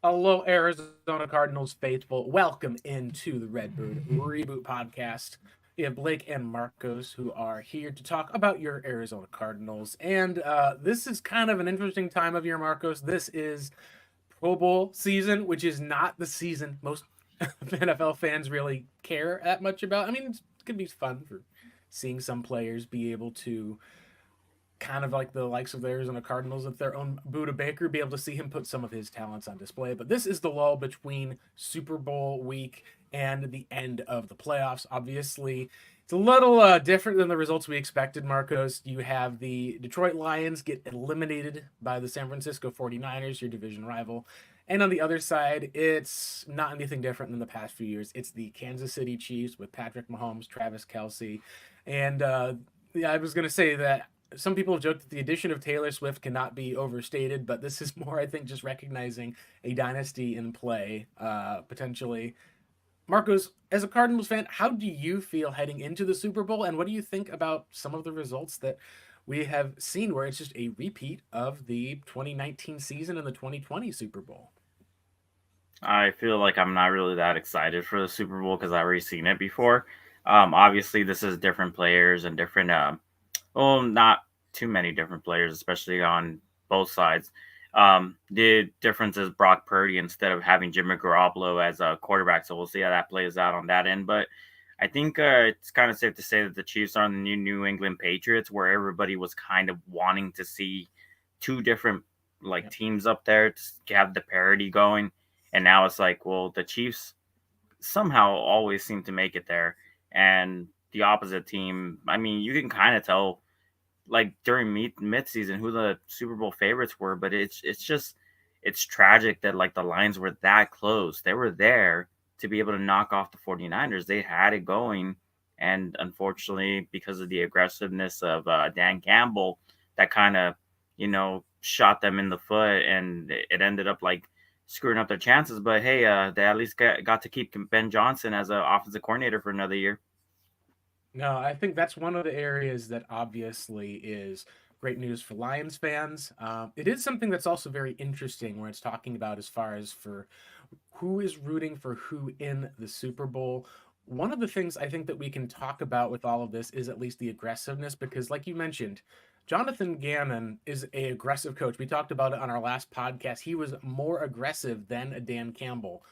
Hello, Arizona Cardinals faithful. Welcome into the Reboot podcast. We have Blake and Marcos who are here to talk about your Arizona Cardinals. And this is kind of an interesting time of year, Marcos. This is Pro Bowl season, which is not the season most NFL fans really care that much about. I mean, it's going to be fun for seeing some players be able to kind of like the likes of the Arizona Cardinals with their own Budda Baker, be able to see him put some of his talents on display. But this is the lull between Super Bowl week and the end of the playoffs. Obviously, it's a little different than the results we expected, Marcos. You have the Detroit Lions get eliminated by the San Francisco 49ers, your division rival. And on the other side, it's not anything different than the past few years. It's the Kansas City Chiefs with Patrick Mahomes, Travis Kelce. And yeah, I was going to say that some people have joked that the addition of Taylor Swift cannot be overstated, but this is more, I think, just recognizing a dynasty in play, potentially. Marcos, as a Cardinals fan, how do you feel heading into the Super Bowl, and what do you think about some of the results that we have seen, where it's just a repeat of the 2019 season and the 2020 Super Bowl? I feel like I'm not really that excited for the Super Bowl because I've already seen it before. Obviously, this is different players and different, well, not too many different players, especially on both sides. The difference is Brock Purdy instead of having Jimmy Garoppolo as a quarterback. So we'll see how that plays out on that end. But I think it's kind of safe to say that the Chiefs are the new New England Patriots, where everybody was kind of wanting to see two different like Yep. teams up there to have the parity going. And now it's like, well, the Chiefs somehow always seem to make it there. And the opposite team, I mean, you can kind of tell like during mid-season who the Super Bowl favorites were, but it's tragic that like the Lions were that close. They were there to be able to knock off the 49ers. They had it going, and unfortunately because of the aggressiveness of Dan Campbell, that kind of, shot them in the foot, and it ended up like screwing up their chances. But hey, they at least got to keep Ben Johnson as an offensive coordinator for another year. No, I think that's one of the areas that obviously is great news for Lions fans. It is something that's also very interesting where it's talking about as far as for who is rooting for who in the Super Bowl. One of the things I think that we can talk about with all of this is at least the aggressiveness, because, like you mentioned, Jonathan Gannon is a aggressive coach. We talked about it on our last podcast. He was more aggressive than a Dan Campbell.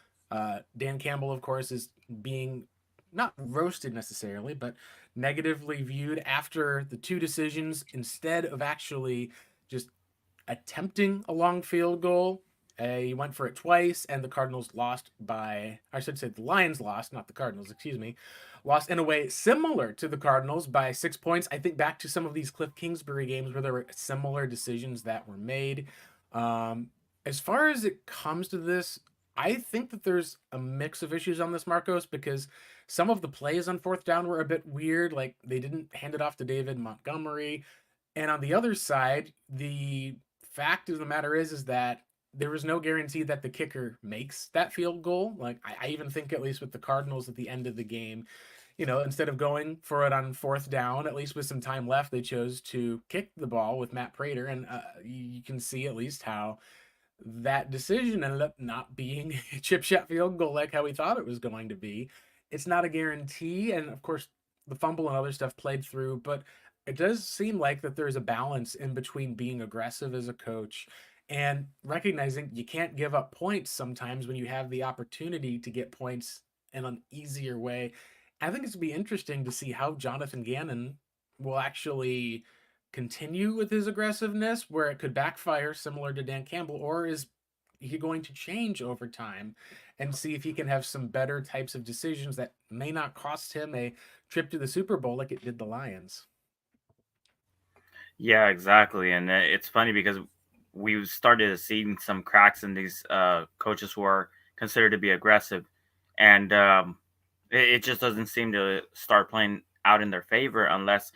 Dan Campbell, of course, is being not roasted necessarily, but negatively viewed after the two decisions instead of actually just attempting a long field goal. He went for it twice, and the Cardinals lost by, I should say, the Lions lost, not the Cardinals, excuse me, lost in a way similar to the Cardinals by 6 points. I think back to some of these Cliff Kingsbury games where there were similar decisions that were made. As far as it comes to this, I think that there's a mix of issues on this, Marcos, because some of the plays on fourth down were a bit weird. Like they didn't hand it off to David Montgomery. And on the other side, the fact of the matter is that there was no guarantee that the kicker makes that field goal. Like I even think, at least with the Cardinals at the end of the game, instead of going for it on fourth down, at least with some time left, they chose to kick the ball with Matt Prater. And you can see at least how that decision ended up not being a chip shot field goal like how we thought it was going to be. It's not a guarantee. And of course, the fumble and other stuff played through, but it does seem like that there's a balance in between being aggressive as a coach and recognizing you can't give up points sometimes when you have the opportunity to get points in an easier way. I think it's going to be interesting to see how Jonathan Gannon will actually continue with his aggressiveness, where it could backfire similar to Dan Campbell, or is he going to change over time and see if he can have some better types of decisions that may not cost him a trip to the Super Bowl like it did the Lions? Yeah, exactly. And it's funny because we've started seeing some cracks in these coaches who are considered to be aggressive, and it just doesn't seem to start playing out in their favor unless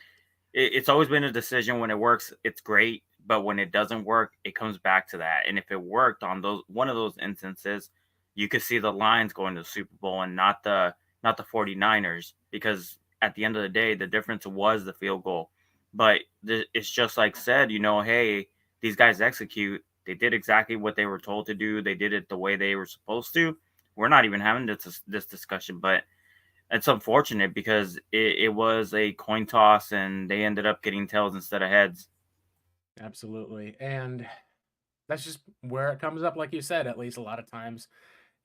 it's always been a decision. When it works, it's great, but when it doesn't work, it comes back to that. And if it worked on those one of those instances, you could see the Lions going to the Super Bowl and not the 49ers, because at the end of the day, the difference was the field goal. But it's just like said, hey, these guys execute. They did exactly what they were told to do. They did it the way they were supposed to. We're not even having this discussion, but it's unfortunate because it was a coin toss and they ended up getting tails instead of heads. Absolutely. And that's just where it comes up, like you said, at least a lot of times.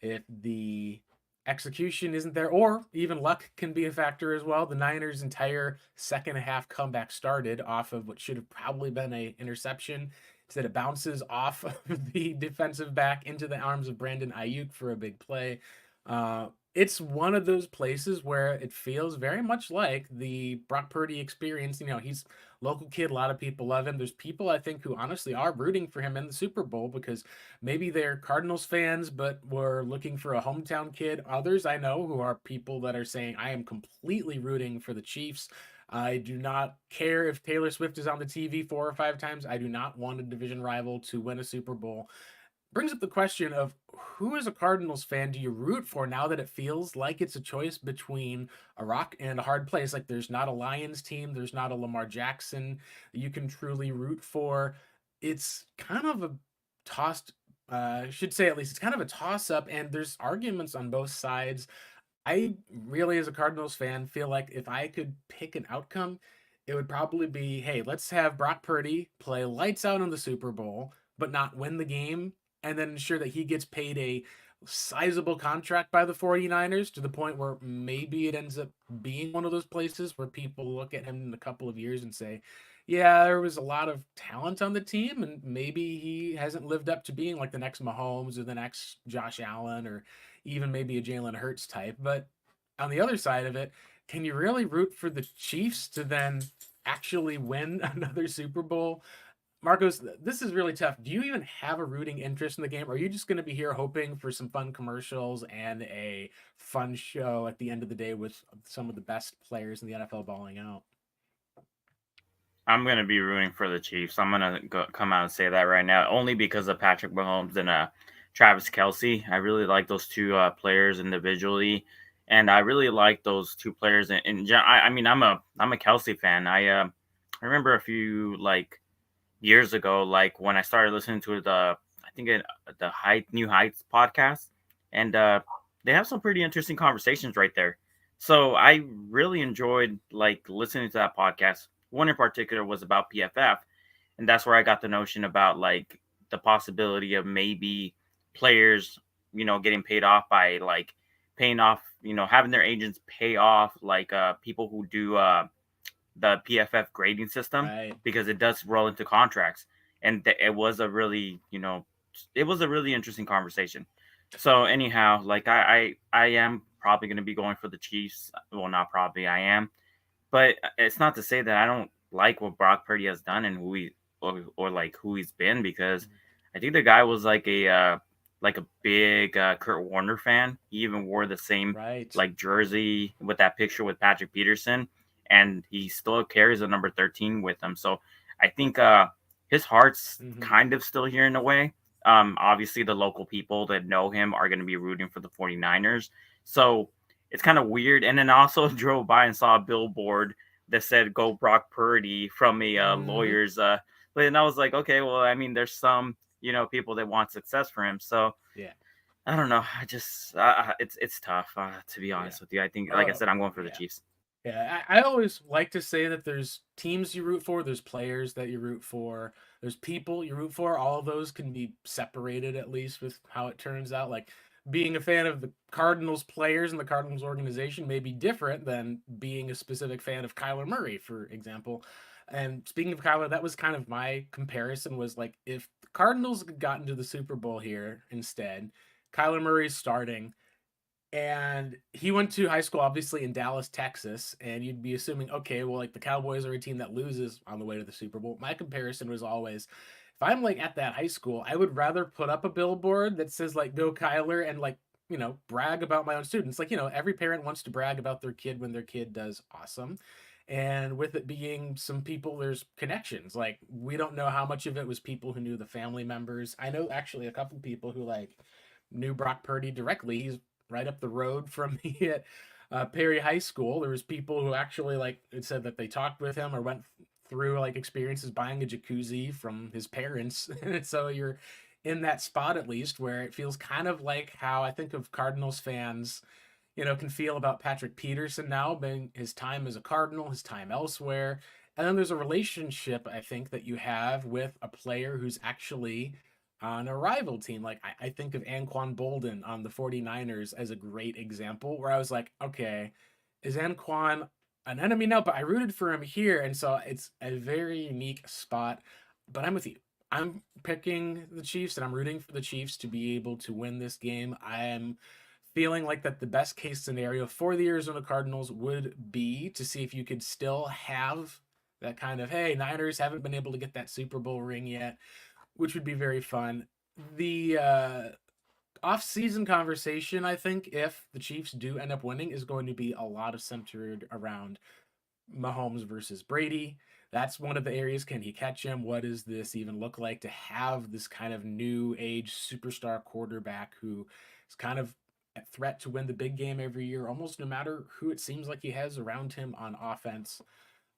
If the execution isn't there, or even luck can be a factor as well. The Niners' entire second half comeback started off of what should have probably been a interception. Instead, it bounces off of the defensive back into the arms of Brandon Ayuk for a big play. It's one of those places where it feels very much like the Brock Purdy experience. He's local kid. A lot of people love him. There's people I think who honestly are rooting for him in the Super Bowl because maybe they're Cardinals fans, but were looking for a hometown kid. Others I know who are people that are saying, I am completely rooting for the Chiefs. I do not care if Taylor Swift is on the TV 4 or 5 times. I do not want a division rival to win a Super Bowl. Brings up the question of who, as a Cardinals fan, do you root for now that it feels like it's a choice between a rock and a hard place? Like there's not a Lions team, there's not a Lamar Jackson that you can truly root for. It's kind of a tossed, should say at least, it's kind of a toss up, and there's arguments on both sides. I really, as a Cardinals fan, feel like if I could pick an outcome, it would probably be, hey, let's have Brock Purdy play lights out in the Super Bowl, but not win the game, and then ensure that he gets paid a sizable contract by the 49ers to the point where maybe it ends up being one of those places where people look at him in a couple of years and say, yeah, there was a lot of talent on the team, and maybe he hasn't lived up to being like the next Mahomes or the next Josh Allen or even maybe a Jalen Hurts type. But on the other side of it, can you really root for the Chiefs to then actually win another Super Bowl? Marcos, this is really tough. Do you even have a rooting interest in the game? Or are you just going to be here hoping for some fun commercials and a fun show at the end of the day with some of the best players in the NFL balling out? I'm gonna be rooting for the Chiefs. I'm gonna come out and say that right now, only because of Patrick Mahomes and Travis Kelsey. I really like those two players individually, and I really like those two players I mean, I'm a Kelsey fan. I remember a few like years ago, like when I started listening to I think the New Heights podcast, and they have some pretty interesting conversations right there. So I really enjoyed like listening to that podcast. One in particular was about PFF, and that's where I got the notion about like the possibility of maybe players, getting paid off by like paying off, having their agents pay off like people who do the PFF grading system Right. because it does roll into contracts. And it was a really, it was a really interesting conversation. So anyhow, like I am probably going to be going for the Chiefs. Well, not probably, I am. But it's not to say that I don't like what Brock Purdy has done and or like who he's been, because I think the guy was like a big Kurt Warner fan. He even wore the same Right. like jersey with that picture with Patrick Peterson, and he still carries the number 13 with him. So I think his heart's Mm-hmm. kind of still here in a way. Obviously, the local people that know him are going to be rooting for the 49ers. So it's kind of weird. And then I also drove by and saw a billboard that said "Go Brock Purdy" from a Mm-hmm. lawyer's. And I was like, okay, well, I mean, there's some people that want success for him. So Yeah. I don't know. I just it's tough to be Yeah. honest with you. I think, like I Oh, said, I'm going for the yeah. Chiefs. Yeah, I always like to say that there's teams you root for, there's players that you root for, there's people you root for. All of those can be separated at least with how it turns out. Like being a fan of the Cardinals players and the Cardinals organization may be different than being a specific fan of Kyler Murray, for example. And speaking of Kyler, that was kind of my comparison was like if the Cardinals had gotten to the Super Bowl here instead, Kyler Murray's starting and he went to high school obviously in Dallas, Texas, and you'd be assuming, okay, well, like the Cowboys are a team that loses on the way to the Super Bowl. My comparison was always, if I'm like at that high school, I would rather put up a billboard that says like "Go Kyler" and like brag about my own students. Like every parent wants to brag about their kid when their kid does awesome. And with it being some people, there's connections. Like we don't know how much of it was people who knew the family members. I know actually a couple people who like knew Brock Purdy directly. He's right up the road from me at Perry High School. There was people who actually like it said that they talked with him or went through like experiences buying a jacuzzi from his parents. So you're in that spot at least where it feels kind of like how I think of Cardinals fans, can feel about Patrick Peterson now, being his time as a Cardinal, his time elsewhere. And then there's a relationship, I think, that you have with a player who's actually on a rival team. Like, I think of Anquan Bolden on the 49ers as a great example, where I was like, okay, is Anquan an enemy now? But I rooted for him here. And so it's a very unique spot. But I'm with you. I'm picking the Chiefs and I'm rooting for the Chiefs to be able to win this game. I am feeling like that the best case scenario for the Arizona Cardinals would be to see if you could still have that kind of, hey, Niners haven't been able to get that Super Bowl ring yet, which would be very fun. The off-season conversation, I think, if the Chiefs do end up winning, is going to be a lot of centered around Mahomes versus Brady. That's one of the areas. Can he catch him? What does this even look like to have this kind of new age superstar quarterback who is kind of a threat to win the big game every year, almost no matter who it seems like he has around him on offense?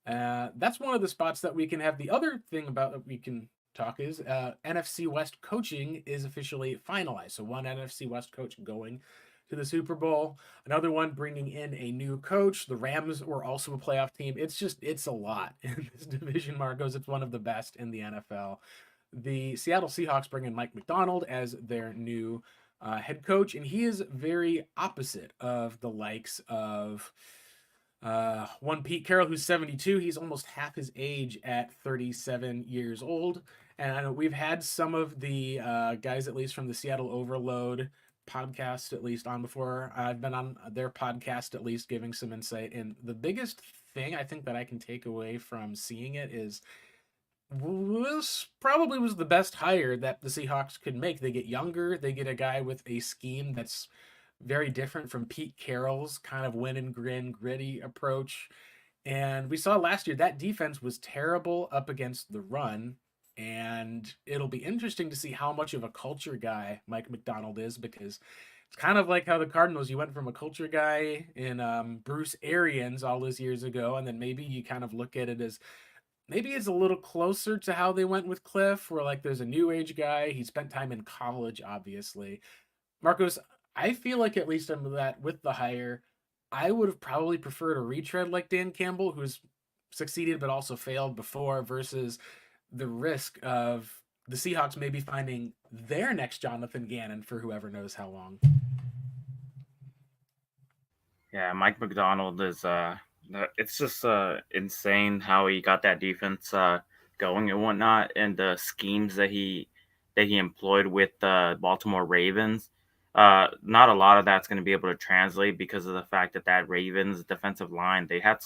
That's one of the spots that we can have. The other thing about that we can talk is NFC West coaching is officially finalized. So one NFC West coach going to the Super Bowl, another one bringing in a new coach. The Rams were also a playoff team. It's a lot in this division, Marcos. It's one of the best in the NFL. The Seattle Seahawks bring in Mike Macdonald as their new head coach, and he is very opposite of the likes of one Pete Carroll, who's 72. He's almost half his age at 37 years old. And I know we've had some of the guys, at least from the Seattle Overload podcast, at least on before. I've been on their podcast, at least giving some insight. And the biggest thing I think that I can take away from seeing it is this probably was the best hire that the Seahawks could make. They get younger, they get a guy with a scheme that's very different from Pete Carroll's kind of win and grin, gritty approach. And we saw last year that defense was terrible up against the run. And it'll be interesting to see how much of a culture guy Mike Macdonald is, because it's kind of like how the Cardinals, you went from a culture guy in Bruce Arians all those years ago, and then maybe you kind of look at it as maybe it's a little closer to how they went with Cliff, where like there's a new age guy. He spent time in college, obviously. Marcos, I feel like at least under that with the hire, I would have probably preferred a retread like Dan Campbell, who's succeeded but also failed before, versus the risk of the Seahawks maybe finding their next Jonathan Gannon for whoever knows how long. Yeah, Mike McDonald is it's just insane how he got that defense going and whatnot, and the schemes that he employed with the Baltimore Ravens. Not a lot of that's going to be able to translate because of the fact that Ravens defensive line, they had,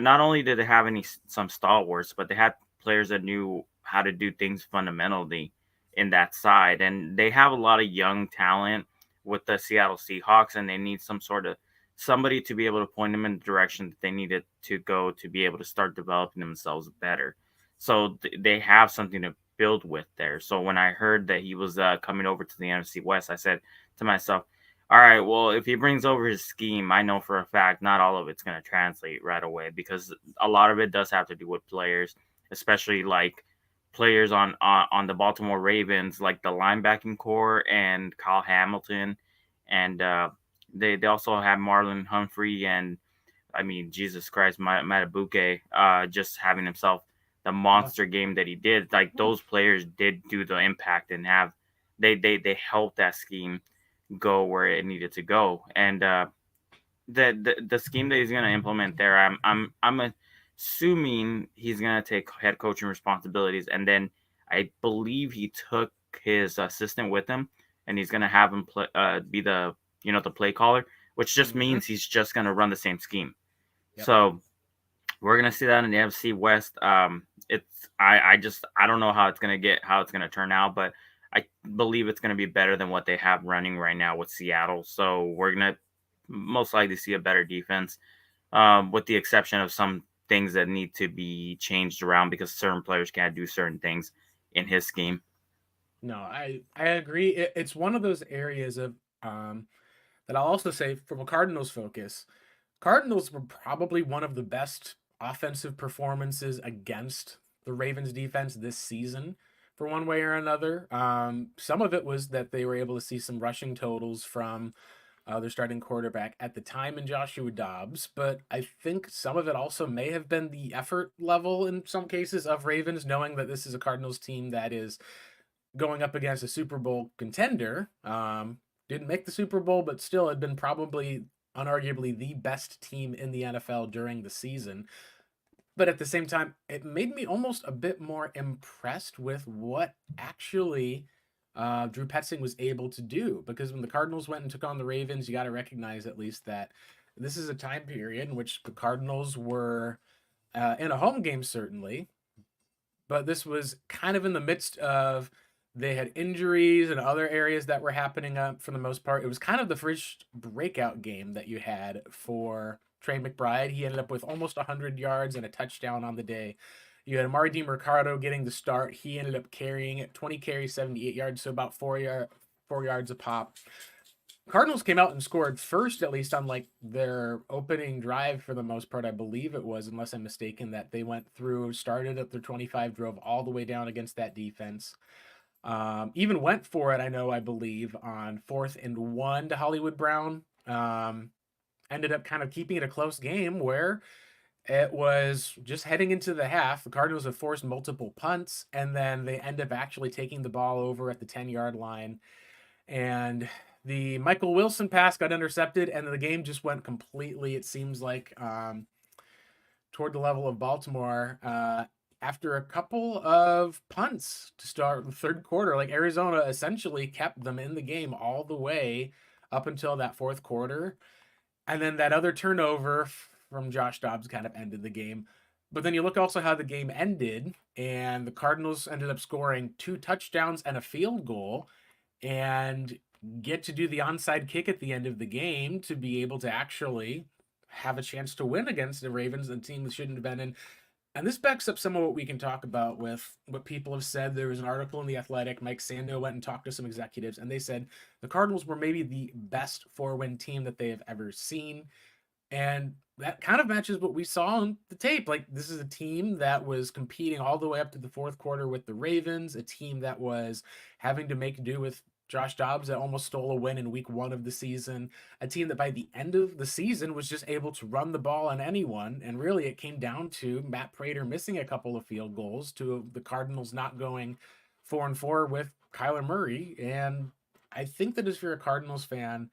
not only did they have some stalwarts, but they had players that knew how to do things fundamentally in that side, and they have a lot of young talent with the Seattle Seahawks, and they need some sort of somebody to be able to point them in the direction that they needed to go to be able to start developing themselves better. So they have something to build with there. So when I heard that he was coming over to the NFC West, I said to myself, all right, well, if he brings over his scheme, I know for a fact not all of it's going to translate right away, because a lot of it does have to do with players, especially like players on the Baltimore Ravens, like the linebacking core and Kyle Hamilton, and they also have Marlon Humphrey, and I mean, Jesus Christ, Matabuke, just having himself the Yeah. monster game that he did. Like those players did do the impact and have they helped that scheme go where it needed to go. And the scheme that he's going to implement there, I'm assuming he's going to take head coaching responsibilities, and then I believe he took his assistant with him, and he's going to have him be the play caller, which just Mm-hmm. means he's just going to run the same scheme. Yep. So we're gonna see that in the NFC West. It's I don't know how it's gonna turn out, but I believe it's gonna be better than what they have running right now with Seattle. So we're gonna most likely see a better defense, with the exception of some things that need to be changed around because certain players can't do certain things in his scheme. No, I agree. It's one of those areas of that I'll also say from a Cardinals focus. Cardinals were probably one of the best offensive performances against the Ravens defense this season for one way or another. Some of it was that they were able to see some rushing totals from their starting quarterback at the time in Joshua Dobbs, but I think some of it also may have been the effort level in some cases of Ravens, knowing that this is a Cardinals team that is going up against a Super Bowl contender. Didn't make the Super Bowl, but still had been probably unarguably the best team in the NFL during the season. But at the same time, it made me almost a bit more impressed with what actually Drew Petzing was able to do. Because when the Cardinals went and took on the Ravens, you got to recognize at least that this is a time period in which the Cardinals were in a home game, certainly, but this was kind of in the midst of they had injuries and other areas that were happening up for the most part. It was kind of the first breakout game that you had for Trey McBride. He ended up with almost 100 yards and a touchdown on the day. You had Amari DiMercado getting the start. He ended up carrying it 20 carries, 78 yards, so about 4 yards a pop. Cardinals came out and scored first, at least on like their opening drive for the most part. I believe it was, unless I'm mistaken, that they went through, started at their 25, drove all the way down against that defense. Even went for it, I believe, on 4th and 1 to Hollywood Brown. Ended up kind of keeping it a close game where it was just heading into the half. The Cardinals have forced multiple punts, and then they end up actually taking the ball over at the 10-yard line. And the Michael Wilson pass got intercepted, and the game just went completely, it seems like, toward the level of Baltimore after a couple of punts to start the third quarter. Like Arizona essentially kept them in the game all the way up until that fourth quarter. And then that other turnover from Josh Dobbs kind of ended the game. But then you look also how the game ended, and the Cardinals ended up scoring 2 touchdowns and a field goal and get to do the onside kick at the end of the game to be able to actually have a chance to win against the Ravens, the team that shouldn't have been in. And this backs up some of what we can talk about with what people have said. There was an article in The Athletic. Mike Sando went and talked to some executives, and they said the Cardinals were maybe the best 4-win team that they have ever seen. And that kind of matches what we saw on the tape. Like, this is a team that was competing all the way up to the fourth quarter with the Ravens, a team that was having to make do with Josh Dobbs that almost stole a win in week 1 of the season, a team that by the end of the season was just able to run the ball on anyone. And really, it came down to Matt Prater missing a couple of field goals, to the Cardinals not going 4-4 with Kyler Murray. And I think that if you're a Cardinals fan,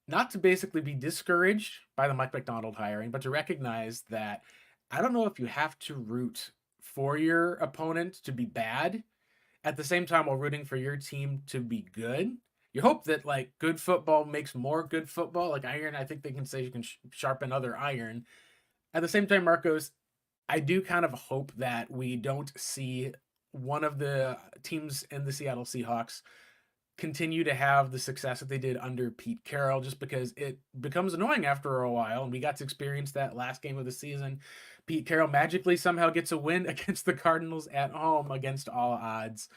not to basically be discouraged by the Mike McDonald hiring, but to recognize that I don't know if you have to root for your opponent to be bad at the same time while rooting for your team to be good. You hope that like good football makes more good football. Like iron, I think they can say you can sharpen other iron. At the same time, Marcos, I do kind of hope that we don't see one of the teams in the Seattle Seahawks continue to have the success that they did under Pete Carroll, just because it becomes annoying after a while. And we got to experience that last game of the season. Pete Carroll magically somehow gets a win against the Cardinals at home against all odds.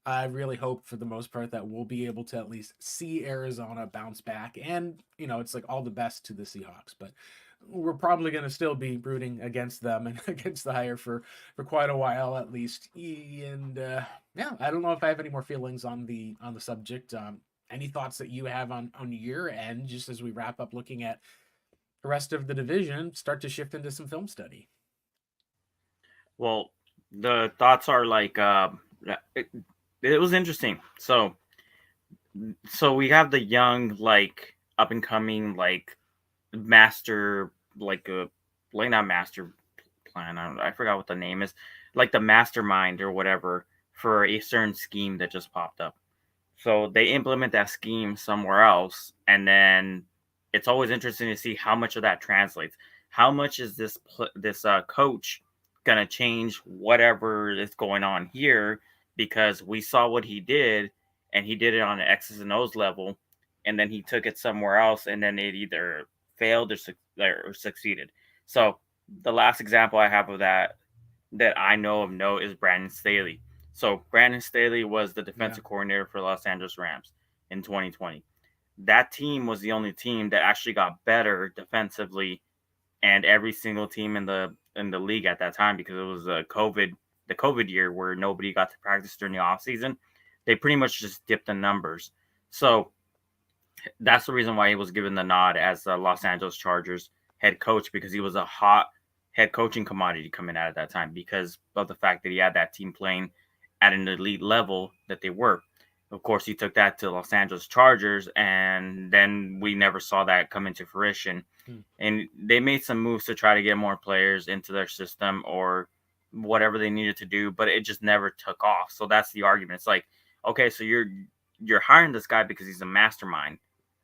I really hope for the most part that we'll be able to at least see Arizona bounce back. And, it's like all the best to the Seahawks, but we're probably going to still be rooting against them and against the hire for quite a while at least. And yeah, I don't know if I have any more feelings on the subject. Any thoughts that you have on your end, just as we wrap up looking at the rest of the division, start to shift into some film study? Well, the thoughts are like it was interesting. So we have the young, like up and coming, like master, like a like not master plan. I forgot what the name is, like the mastermind or whatever for a certain scheme that just popped up. So they implement that scheme somewhere else, and then it's always interesting to see how much of that translates. How much is this coach gonna change whatever is going on here? Because we saw what he did, and he did it on an X's and O's level, and then he took it somewhere else, and then it either failed or succeeded. So the last example I have of that I know of note is Brandon Staley. So Brandon Staley was the defensive coordinator for Los Angeles Rams in 2020. That team was the only team that actually got better defensively, and every single team in the in the league at that time because it was the COVID year where nobody got to practice during the offseason. They pretty much just dipped the numbers. So that's the reason why he was given the nod as the Los Angeles Chargers head coach, because he was a hot head coaching commodity coming out at that time because of the fact that he had that team playing at an elite level that they were. Of course, he took that to Los Angeles Chargers, and then we never saw that come into fruition. Hmm. And they made some moves to try to get more players into their system or whatever they needed to do, but it just never took off. So that's the argument. It's like, okay, so you're hiring this guy because he's a mastermind,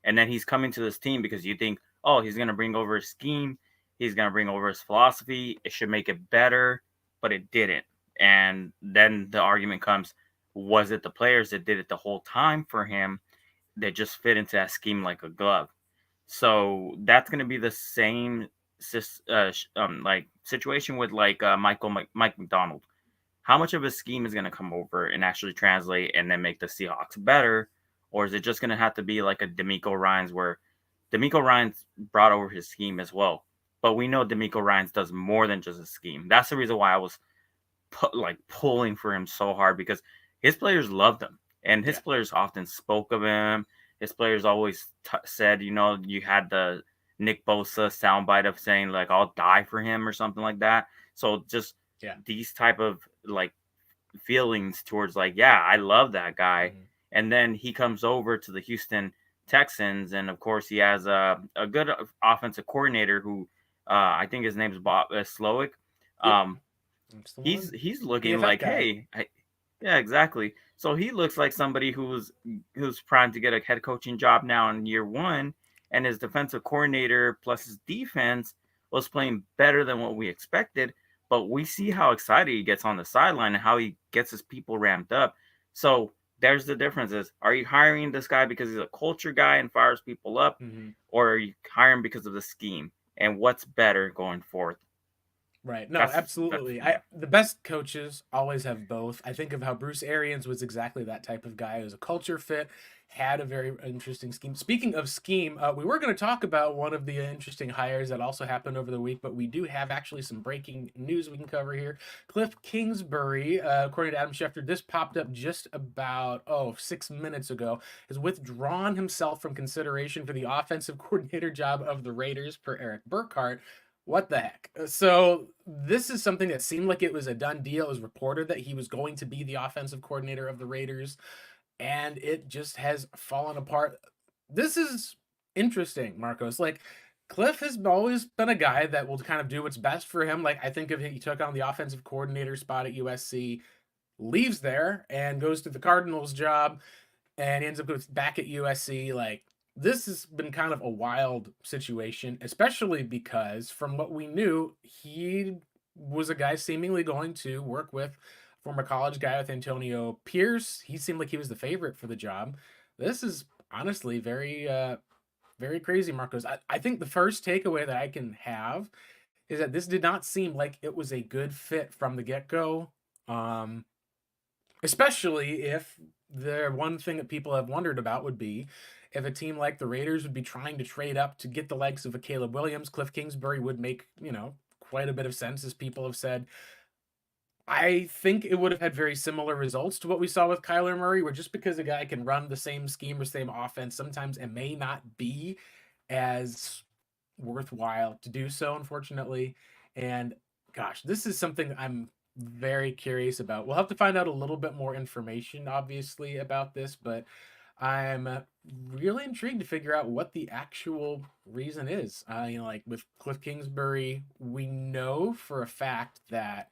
and then he's coming to this team because you think, oh, he's going to bring over his scheme, he's going to bring over his philosophy, it should make it better, but it didn't. And then the argument comes, was it the players that did it the whole time for him that just fit into that scheme like a glove? So that's going to be the same like situation with like Mike McDonald. How much of a scheme is going to come over and actually translate and then make the Seahawks better? Or is it just going to have to be like a D'Amico Ryans, where D'Amico Ryans brought over his scheme as well? But we know D'Amico Ryans does more than just a scheme. That's the reason why I was pulling for him so hard, because his players loved him. And his players often spoke of him. His players always said, you had the Nick Bosa soundbite of saying, like, I'll die for him or something like that. So just these type of like feelings towards like, yeah, I love that guy. Mm-hmm. And then he comes over to the Houston Texans, and of course he has a good offensive coordinator who I think his name is Bob Slowick. He's looking like, hey, yeah, exactly. So he looks like somebody who's primed to get a head coaching job now in year one, and his defensive coordinator plus his defense was playing better than what we expected. But we see how excited he gets on the sideline and how he gets his people ramped up. So there's the differences. Are you hiring this guy because he's a culture guy and fires people up, or are you hiring because of the scheme? And what's better going forth? Right. No, absolutely. The best coaches always have both. I think of how Bruce Arians was exactly that type of guy. It was a culture fit, had a very interesting scheme. Speaking of scheme, we were going to talk about one of the interesting hires that also happened over the week, but we do have actually some breaking news we can cover here. Cliff Kingsbury, according to Adam Schefter, this popped up just about 6 minutes ago, has withdrawn himself from consideration for the offensive coordinator job of the Raiders per Eric Burkhart. What the heck? So this is something that seemed like it was a done deal. It was reported that he was going to be the offensive coordinator of the Raiders, and it just has fallen apart. This is interesting, Marcos. Like, Cliff has always been a guy that will kind of do what's best for him. Like, I think of he took on the offensive coordinator spot at USC, leaves there, and goes to the Cardinals job, and ends up back at USC. Like, this has been kind of a wild situation, especially because from what we knew, he was a guy seemingly going to work with former college guy with Antonio Pierce. He seemed like he was the favorite for the job. This is honestly very, very crazy, Marcos. I think the first takeaway that I can have is that this did not seem like it was a good fit from the get-go. Especially if the one thing that people have wondered about would be if a team like the Raiders would be trying to trade up to get the likes of a Caleb Williams. Cliff Kingsbury would make, quite a bit of sense, as people have said. I think it would have had very similar results to what we saw with Kyler Murray, where just because a guy can run the same scheme or same offense, sometimes it may not be as worthwhile to do so, unfortunately. And gosh, this is something I'm very curious about. We'll have to find out a little bit more information, obviously, about this, but I'm really intrigued to figure out what the actual reason is. Like with Cliff Kingsbury, we know for a fact that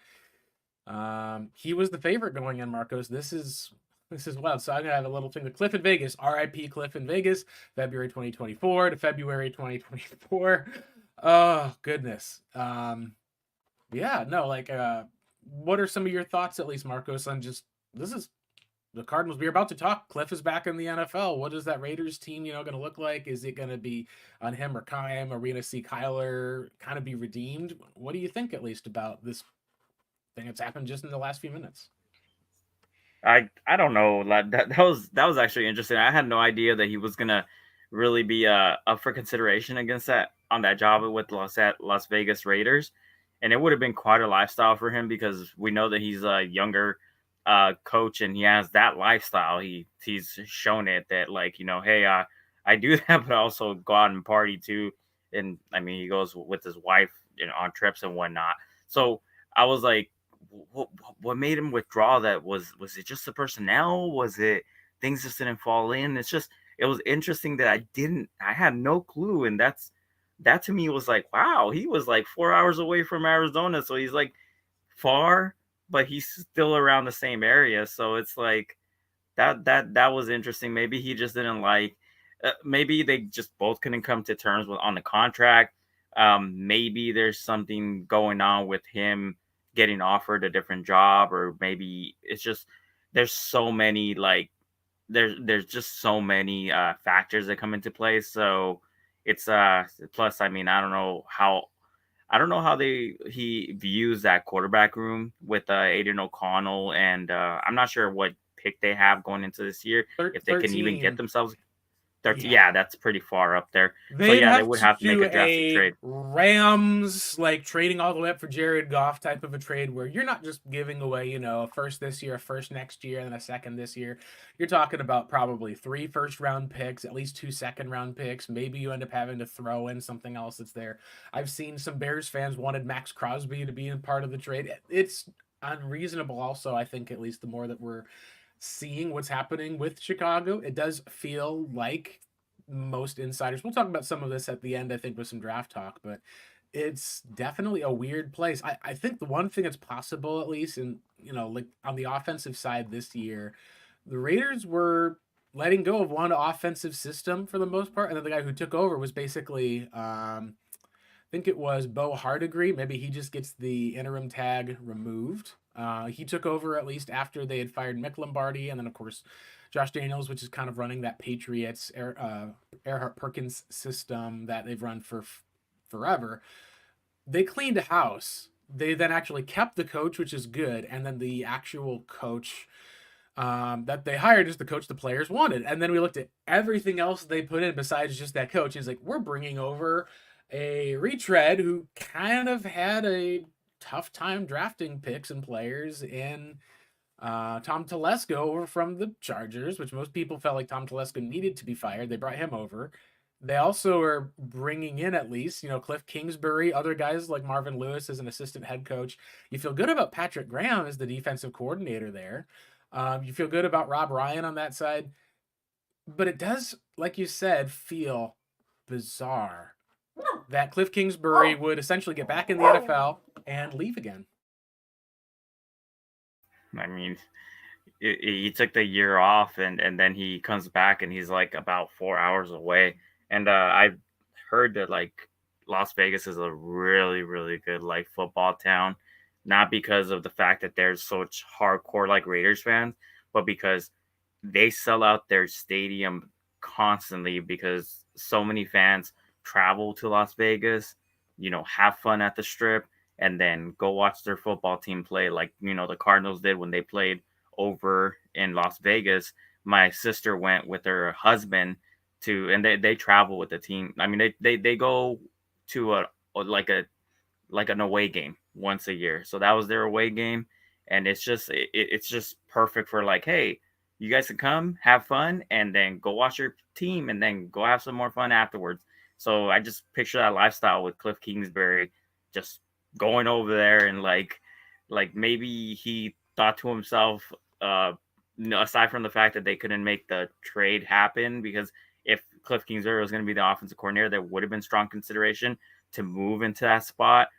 he was the favorite going in, Marcos. This is wild. So I'm gonna have a little thing with Cliff in Vegas. R.I.P. Cliff in Vegas, February 2024 to February 2024. Oh goodness. Yeah, no, like what are some of your thoughts, at least, Marcos, on just this is the Cardinals? We're about to talk. Cliff is back in the NFL. What is that Raiders team, going to look like? Is it going to be on him or Kyle? Are we going to see Kyler kind of be redeemed? What do you think, at least, about this thing that's happened just in the last few minutes? I don't know. That was actually interesting. I had no idea that he was gonna really be up for consideration against that on that job with Las Vegas Raiders. and it would have been quite a lifestyle for him because we know that he's a younger coach and he has that lifestyle. He's shown it that like hey, I do that, but I also go out and party too. And I mean, he goes with his wife, on trips and whatnot. So I was like, what what made him withdraw? That was it just the personnel? Was it things just didn't fall in? It's just it was interesting that I had no clue, and that to me was like, wow, he was like 4 hours away from Arizona, so he's like far, but he's still around the same area. So it's like that was interesting. Maybe he just didn't like. Maybe they just both couldn't come to terms with on the contract. Maybe there's something going on with him getting offered a different job, or maybe it's just there's so many like there's just so many factors that come into play. So it's plus I mean I don't know how he views that quarterback room with Aiden O'Connell, and I'm not sure what pick they have going into this year if they can even get 13. themselves 13. Yeah. Yeah, that's pretty far up there. So They'd yeah, they have would to have to make do a drastic a trade. Rams, like trading all the way up for Jared Goff type of a trade where you're not just giving away, a first this year, a first next year, and then a second this year. You're talking about probably 3 first-round picks, at least 2 second-round picks. Maybe you end up having to throw in something else that's there. I've seen some Bears fans wanted Max Crosby to be a part of the trade. It's unreasonable also, I think, at least the more that we're seeing what's happening with Chicago. It does feel like most insiders. We'll talk about some of this at the end, I think, with some draft talk, but it's definitely a weird place. I think the one thing that's possible, at least, and like on the offensive side this year, the Raiders were letting go of one offensive system for the most part, and then the guy who took over was basically I think it was Bo Hardigree. Maybe he just gets the interim tag removed. He took over at least after they had fired Mick Lombardi, and then of course Josh Daniels, which is kind of running that Patriots Earhart Perkins system that they've run for forever. They cleaned house. They then actually kept the coach, which is good, and then the actual coach that they hired is the coach the players wanted. And then we looked at everything else they put in besides just that coach. He's like, we're bringing over a retread who kind of had a tough time drafting picks and players in Tom Telesco over from the Chargers, which most people felt like Tom Telesco needed to be fired. They brought him over. They also are bringing in at least, Cliff Kingsbury, other guys like Marvin Lewis as an assistant head coach. You feel good about Patrick Graham as the defensive coordinator there. You feel good about Rob Ryan on that side. But it does, like you said, feel bizarre that Cliff Kingsbury would essentially get back in the NFL and leave again. I mean, he took the year off, and then he comes back and he's like about 4 hours away. And I've heard that like Las Vegas is a really really good like football town, not because of the fact that there's such hardcore like Raiders fans, but because they sell out their stadium constantly because so many fans travel to Las Vegas, have fun at the strip, and then go watch their football team play like, the Cardinals did when they played over in Las Vegas. My sister went with her husband and they travel with the team. I mean, they go to like an away game once a year. So that was their away game, and it's just perfect for like, hey, you guys can come have fun and then go watch your team and then go have some more fun afterwards. So I just picture that lifestyle with Cliff Kingsbury just going over there and like maybe he thought to himself, aside from the fact that they couldn't make the trade happen, because if Cliff Kingsbury was going to be the offensive coordinator, there would have been strong consideration to move into that spot.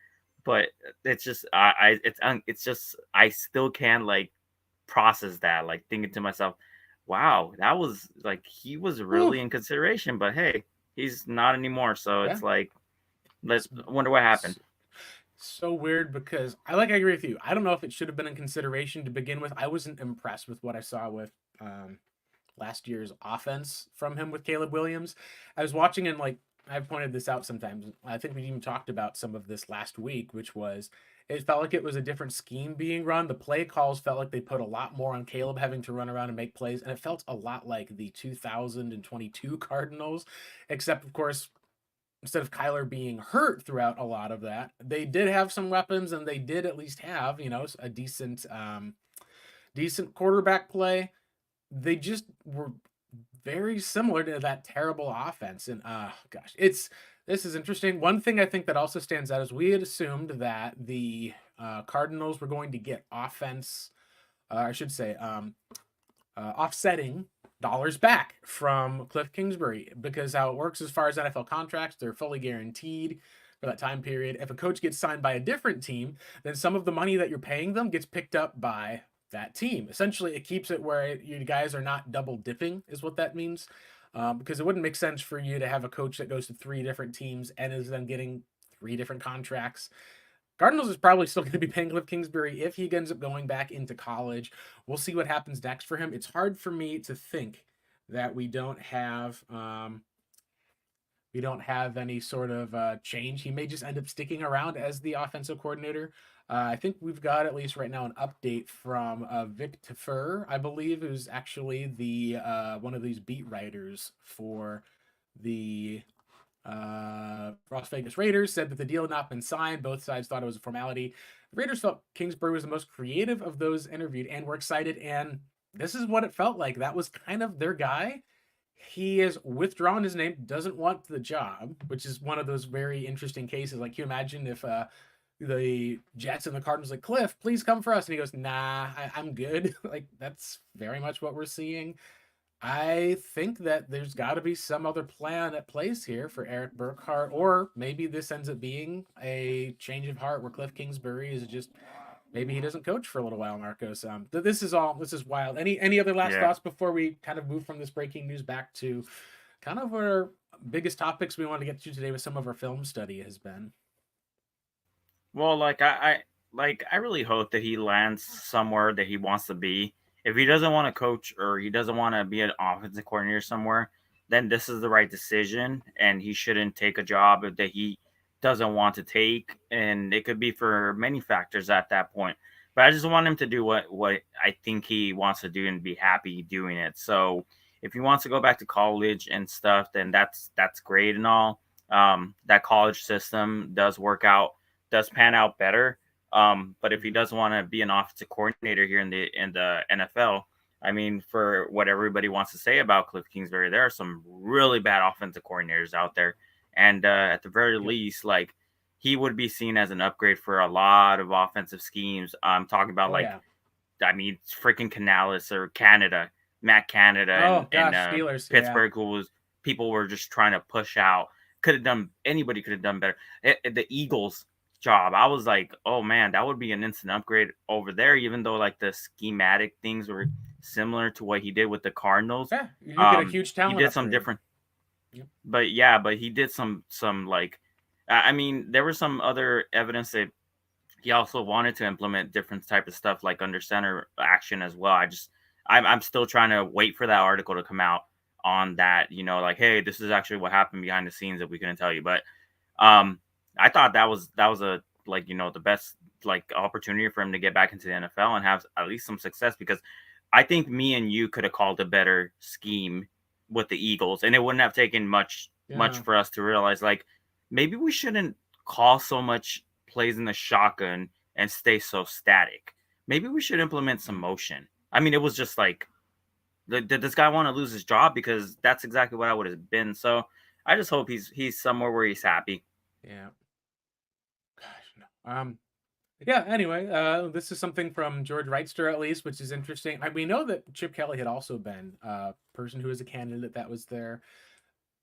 But it's just it's just I still can't like process that, like thinking to myself, wow, that was like he was really Whew. in consideration, but hey, he's not anymore. So Yeah. it's like let's wonder what happened. So weird because I agree with you. I don't know if it should have been in consideration to begin with. I wasn't impressed with what I saw with last year's offense from him with Caleb Williams. I was watching and like I've pointed this out sometimes. I think we even talked about some of this last week, which was it felt like it was a different scheme being run. The play calls felt like they put a lot more on Caleb having to run around and make plays, and it felt a lot like the 2022 Cardinals, except of course instead of Kyler being hurt throughout a lot of that, they did have some weapons, and they did at least have, a decent quarterback play. They just were very similar to that terrible offense. And gosh, this is interesting. One thing I think that also stands out is we had assumed that the Cardinals were going to get offense, I should say, offsetting dollars back from Cliff Kingsbury, because how it works as far as NFL contracts, they're fully guaranteed for that time period. If a coach gets signed by a different team, then some of the money that you're paying them gets picked up by that team. Essentially, it keeps it where you guys are not double dipping, is what that means. Because it wouldn't make sense for you to have a coach that goes to 3 different teams and is then getting 3 different contracts. Cardinals is probably still going to be paying Cliff Kingsbury if he ends up going back into college. We'll see what happens next for him. It's hard for me to think that we don't have any sort of change. He may just end up sticking around as the offensive coordinator. I think we've got, at least right now, an update from Vic Tafur, I believe, who's actually the one of these beat writers for the Las Vegas Raiders, said that the deal had not been signed. Both sides thought it was a formality. The Raiders felt Kingsbury was the most creative of those interviewed and were excited, and this is what it felt like. That was kind of their guy. He has withdrawn his name, doesn't want the job, which is one of those very interesting cases. Like, can you imagine if the Jets and the Cardinals like, Cliff, please come for us, and he goes, nah, I'm good. Like, that's very much what we're seeing. I think that there's got to be some other plan at place here for Eric Burkhart, or maybe this ends up being a change of heart where Cliff Kingsbury is just, maybe he doesn't coach for a little while, Marcos. This is wild. Any other last thoughts before we kind of move from this breaking news back to kind of our biggest topics we want to get to today with some of our film study has been? Well, I really hope that he lands somewhere that he wants to be. If he doesn't want to coach or he doesn't want to be an offensive coordinator somewhere, then this is the right decision, and he shouldn't take a job that he doesn't want to take. And it could be for many factors at that point. But I just want him to do what I think he wants to do and be happy doing it. So if he wants to go back to college and stuff, then that's great and all. That college system does pan out better. But if he doesn't want to be an offensive coordinator here in the NFL, I mean, for what everybody wants to say about Cliff Kingsbury, there are some really bad offensive coordinators out there, and at the very least, like, he would be seen as an upgrade for a lot of offensive schemes. I'm talking about I mean, freaking Canales or Matt Canada, and Steelers, Pittsburgh, who people were just trying to push out. Anybody could have done better. The Eagles job, I was like, oh man, that would be an instant upgrade over there, even though like the schematic things were similar to what he did with the Cardinals. Yeah, you get a huge talent. He did some different, but he did some like, I mean, there was some other evidence that he also wanted to implement different type of stuff like under center action as well. I'm still trying to wait for that article to come out on that, like, hey, this is actually what happened behind the scenes that we couldn't tell you. But I thought that was a, like, the best like opportunity for him to get back into the NFL and have at least some success, because I think me and you could have called a better scheme with the Eagles, and it wouldn't have taken much for us to realize, like, maybe we shouldn't call so much plays in the shotgun and stay so static. Maybe we should implement some motion. I mean, it was just like, did this guy want to lose his job? Because that's exactly what I would have been. So I just hope he's somewhere where he's happy. Yeah. Gosh, no. Anyway, this is something from George Wrightster, at least, which is interesting. We know that Chip Kelly had also been a person who was a candidate that was there.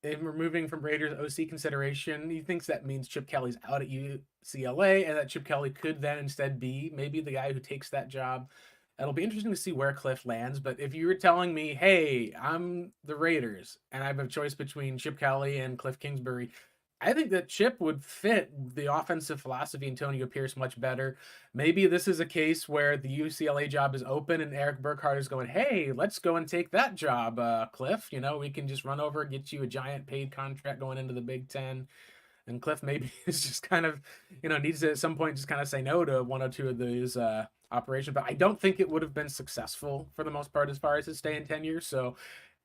In removing from Raiders OC consideration, he thinks that means Chip Kelly's out at UCLA, and that Chip Kelly could then instead be maybe the guy who takes that job. It'll be interesting to see where Cliff lands. But if you were telling me, hey, I'm the Raiders, and I have a choice between Chip Kelly and Cliff Kingsbury, I think that Chip would fit the offensive philosophy Antonio Pierce much better. Maybe this is a case where the UCLA job is open and Eric Burkhart is going, hey, let's go and take that job, Cliff. We can just run over, get you a giant paid contract going into the Big Ten. And Cliff maybe is just kind of, needs to at some point just kind of say no to one or two of those operations. But I don't think it would have been successful for the most part as far as his stay in tenure. So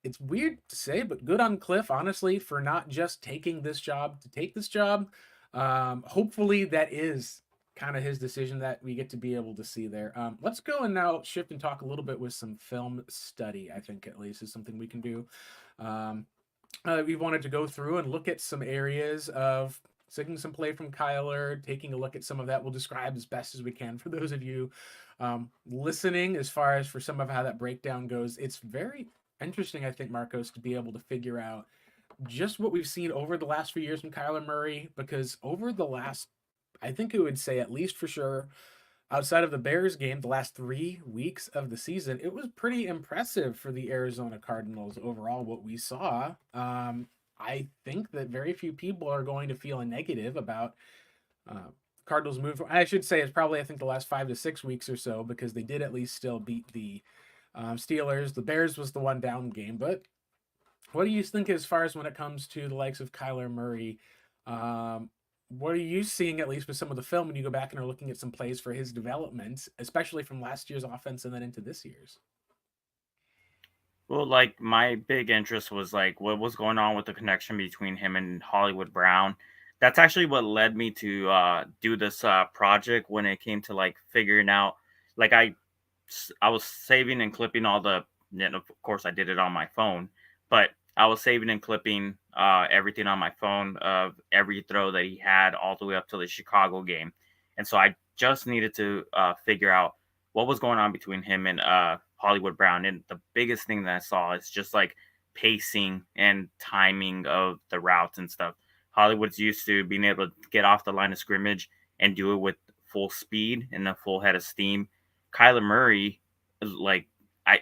it's weird to say, but good on Cliff, honestly, for not just taking this job to take this job. Hopefully, that is kind of his decision that we get to be able to see there. Let's go and now shift and talk a little bit with some film study. I think at least is something we can do. Um, we wanted to go through and look at some areas of seeing some play from Kyler, taking a look at some of that. We'll describe as best as we can for those of you listening. As far as for some of how that breakdown goes, it's very interesting, I think, Marcos, to be able to figure out just what we've seen over the last few years from Kyler Murray, because over the last, I think it would say at least for sure, outside of the Bears game, the last 3 weeks of the season, it was pretty impressive for the Arizona Cardinals overall, what we saw. I think that very few people are going to feel a negative about Cardinals move. I should say it's probably, I think, the last 5 to 6 weeks or so, because they did at least still beat the Steelers. The Bears was the one down game, but what do you think as far as when it comes to the likes of Kyler Murray? What are you seeing, at least with some of the film, when you go back and are looking at some plays for his development, especially from last year's offense and then into this year's? Well, like my big interest was like what was going on with the connection between him and Hollywood Brown. That's actually what led me to do this project when it came to like figuring out. Like I was saving and clipping all the. And of course, I did it on my phone, but I was saving and clipping everything on my phone of every throw that he had all the way up to the Chicago game, and so I just needed to figure out what was going on between him and Hollywood Brown. And the biggest thing that I saw is just like pacing and timing of the routes and stuff. Hollywood's used to being able to get off the line of scrimmage and do it with full speed and a full head of steam. Kyler Murray, like,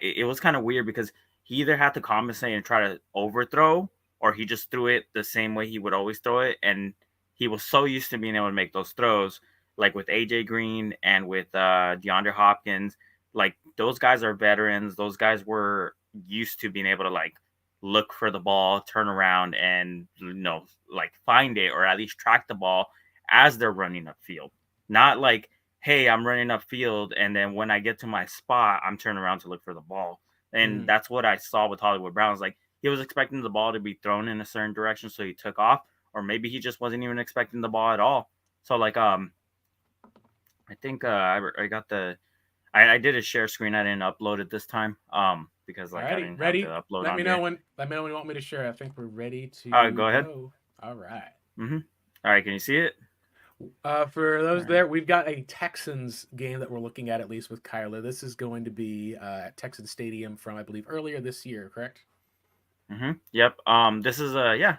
it was kind of weird because he either had to compensate and try to overthrow, or he just threw it the same way he would always throw it. And he was so used to being able to make those throws, like with AJ Green and with DeAndre Hopkins. Like those guys are veterans. Those guys were used to being able to like look for the ball, turn around, and like find it or at least track the ball as they're running upfield. Not like, hey, I'm running upfield, and then when I get to my spot, I'm turning around to look for the ball. And Mm-hmm. that's what I saw with Hollywood Brown. Like he was expecting the ball to be thrown in a certain direction, so he took off, or maybe he just wasn't even expecting the ball at all. So like I think I got I did a share screen. I didn't upload it this time because like I Alrighty, didn't have to ready? upload Let me on know here. when. Let me know when you want me to share. I think we're ready All right, to go ahead. go. All right. Mm-hmm. All right, can you see it? For All those right. there, we've got a Texans game that we're looking at least with Kyler. This is going to be at Texans Stadium from, I believe, earlier this year, correct? Mm-hmm. Yep. This is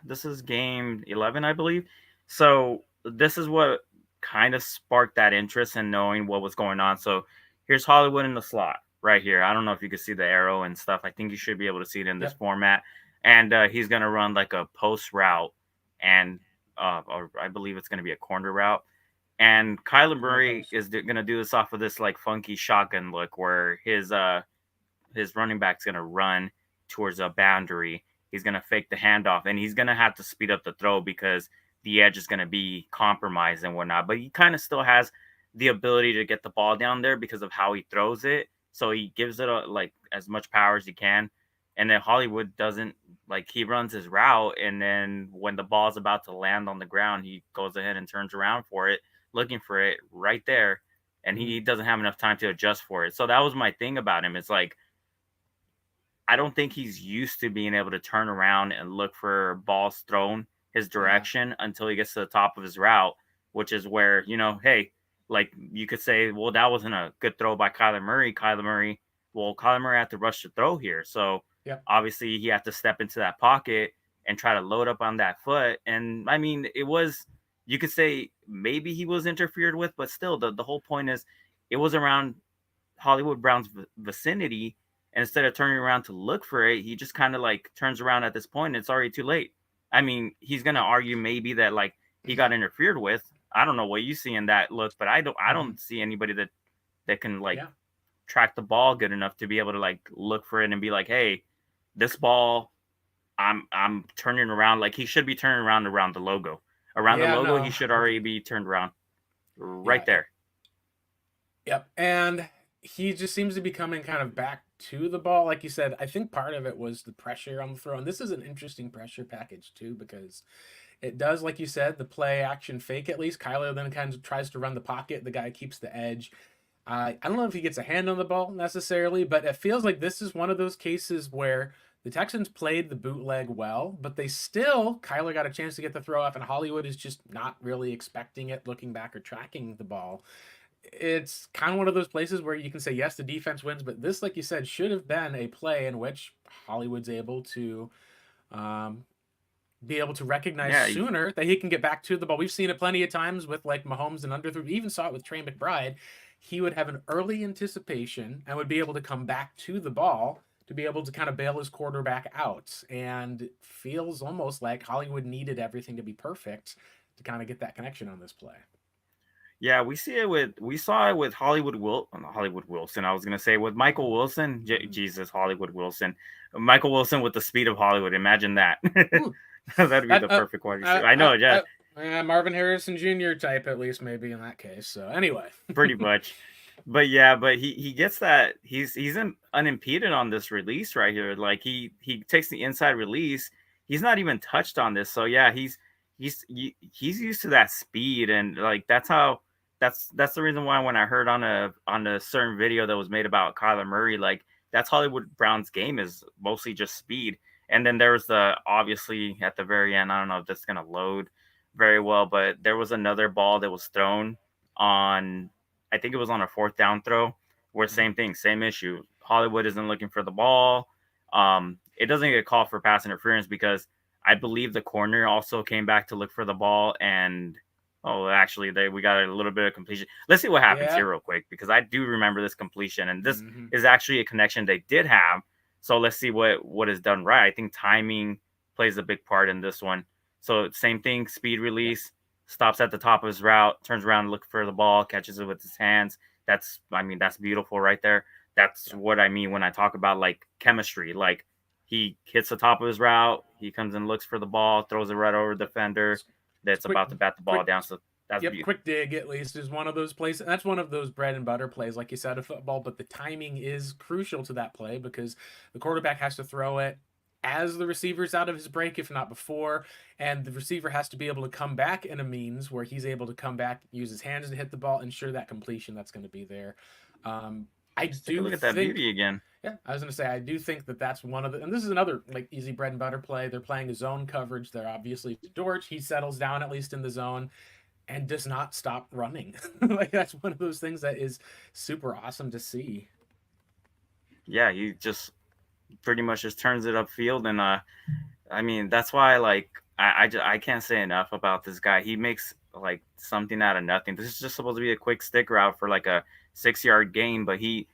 this is game 11, I believe. So this is what kind of sparked that interest in knowing what was going on. So here's Hollywood in the slot right here. I don't know if you can see the arrow and stuff. I think you should be able to see it in this Yep. format. And he's gonna run like a post route, and or I believe it's gonna be a corner route. And Kyler On the Murray post. is gonna do this off of this like funky shotgun look where his running back's going to run towards a boundary. He's going to fake the handoff, and he's going to have to speed up the throw because the edge is going to be compromised and whatnot. But he kind of still has the ability to get the ball down there because of how he throws it. So he gives it like as much power as he can. And then Hollywood doesn't, like, he runs his route, and then when the ball's about to land on the ground, he goes ahead and turns around for it, looking for it right there, and Mm-hmm. he doesn't have enough time to adjust for it. So that was my thing about him. It's like I don't think he's used to being able to turn around and look for balls thrown his Yeah. direction until he gets to the top of his route, which is where, hey, like you could say, well, that wasn't a good throw by Kyler Murray. Kyler Murray had to rush the throw here. So Yep. obviously he had to step into that pocket and try to load up on that foot. And I mean, you could say maybe he was interfered with, but still, the whole point is it was around Hollywood Brown's vicinity, and instead of turning around to look for it, he just kind of like turns around at this point and it's already too late. I mean, he's gonna argue maybe that like he got interfered with. I don't know what you see in that look, but I Mm-hmm. don't see anybody that can like Yeah. track the ball good enough to be able to like look for it and be like, hey, this ball I'm turning around. Like he should be turning around the logo. Around the Yeah. logo, he No. should already Agreed. be turned around right Yeah. there. Yep. And he just seems to be coming kind of back to the ball. Like you said, I think part of it was the pressure on the throw. And this is an interesting pressure package too, because it does, like you said, the play action fake at least. Kyler then kind of tries to run the pocket. The guy keeps the edge. I don't know if he gets a hand on the ball necessarily, but it feels like this is one of those cases where the Texans played the bootleg well, but they still, Kyler got a chance to get the throw off, and Hollywood is just not really expecting it, looking back or tracking the ball. It's kind of one of those places where you can say, yes, the defense wins, but this, like you said, should have been a play in which Hollywood's able to um, be able to recognize Yeah, sooner that he can get back to the ball. We've seen it plenty of times with like Mahomes and underthrow. We even saw it with Trey McBride. He would have an early anticipation and would be able to come back to the ball to be able to kind of bail his quarterback out. And it feels almost like Hollywood needed everything to be perfect to kind of get that connection on this play. yeah, we saw it with Hollywood Wilson. I was gonna say with Michael Wilson. Jesus, Hollywood Wilson, Michael Wilson with the speed of Hollywood. Imagine that. Ooh, That'd be the perfect wide receiver. I know, yeah, Marvin Harrison Jr. type, at least, maybe in that case. So, anyway. pretty much. But yeah, but he gets that he's unimpeded on this release right here. Like he takes the inside release. He's not even touched on this. So yeah, he's used to that speed, and like that's the reason why when I heard on a certain video that was made about Kyler Murray, like that's Hollywood Brown's game is mostly just speed. And then there was the obviously at the very end, I don't know if that's gonna load very well, but there was another ball that was thrown on, I think it was on a fourth down throw, where same thing, same issue. Hollywood isn't looking for the ball. It doesn't get called for pass interference because I believe the corner also came back to look for the ball, and actually we got a little bit of completion. Let's see what happens here real quick, because I do remember this completion, and this is actually a connection they did have. So let's see what is done right. I think timing plays a big part in this one. So same thing, speed release, stops at the top of his route, turns around and looks for the ball, catches it with his hands. That's beautiful right there. That's what I mean when I talk about like chemistry. Like he hits the top of his route, he comes and looks for the ball, throws it right over the defender that's about to bat the ball down. So that's beautiful. Quick dig at least is one of those plays. That's one of those bread and butter plays, like you said, of football. But the timing is crucial to that play because the quarterback has to throw it as the receiver's out of his break, if not before, and the receiver has to be able to come back in a means where he's able to come back, use his hands to hit the ball, ensure that completion that's going to be there. Take a look at that beauty again. Yeah, I was going to say, I do think that that's one of the, and this is another like easy bread and butter play. They're playing a zone coverage. They're obviously Dortch. He settles down at least in the zone and does not stop running. Like that's one of those things that is super awesome to see. Yeah, he just pretty much just turns it upfield, and I mean that's why like I can't say enough about this guy. He makes like something out of nothing. This is just supposed to be a quick stick route for like a 6-yard gain, but he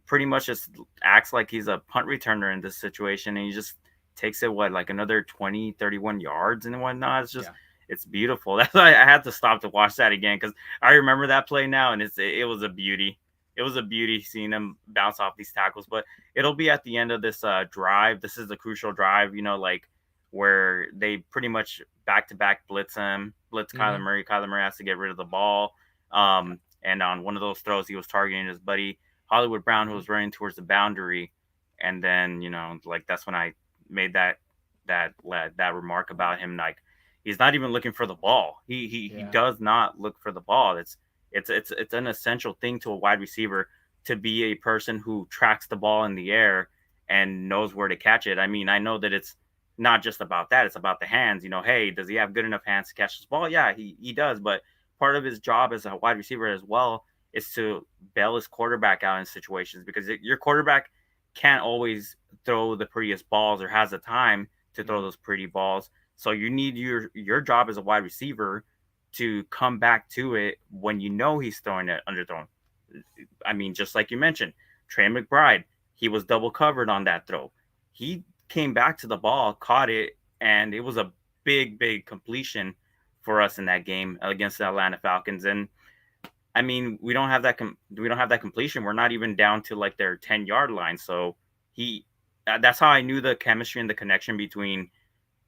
pretty much just acts like he's a punt returner in this situation, and he just takes it like another 20, 31 yards and whatnot. It's just it's beautiful. That's why I had to stop to watch that again, because I remember that play now, and it was a beauty. It was a beauty seeing him bounce off these tackles. But it'll be at the end of this drive. This is the crucial drive, like where they pretty much back-to-back blitz Kyler Murray. Kyler Murray has to get rid of the ball. And on one of those throws, he was targeting his buddy Hollywood Brown, who was running towards the boundary. And then, like that's when I made that remark about him. Like he's not even looking for the ball. He does not look for the ball. It's an essential thing to a wide receiver to be a person who tracks the ball in the air and knows where to catch it. I mean, I know that it's not just about that. It's about the hands. Hey, does he have good enough hands to catch this ball? Yeah, he does. But part of his job as a wide receiver as well is to bail his quarterback out in situations, because your quarterback can't always throw the prettiest balls or has the time to throw those pretty balls. So you need your job as a wide receiver to come back to it when he's throwing it underthrown. I mean, just like you mentioned, Trey McBride, he was double covered on that throw. He came back to the ball, caught it, and it was a big, big completion for us in that game against the Atlanta Falcons. And I mean, we don't have that completion. We're not even down to like their 10-yard line. So that's how I knew the chemistry and the connection between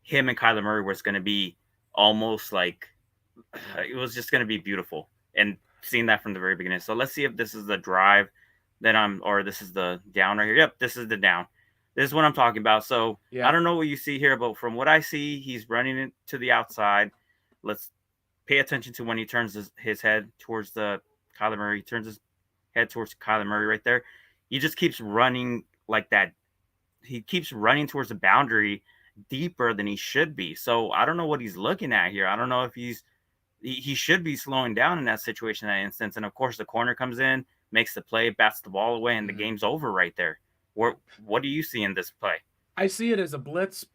him and Kyler Murray was going to be almost like it was just going to be beautiful, and seeing that from the very beginning. So let's see if this is the drive then or this is the down right here. Yep, this is the down. This is what I'm talking about. So I Yeah. don't know what you see here, but from what I see, he's running it to the outside. Let's pay attention to when he turns his head towards the Kyler Murray. He turns his head towards Kyler Murray right there. He just keeps running like that. He keeps running towards the boundary deeper than he should be. So I don't know what he's looking at here. I don't know if he should be slowing down in that situation, in that instance. And of course, the corner comes in, makes the play, bats the ball away, and the Mhm. game's over right there. What do you see in this play? I see it as a blitz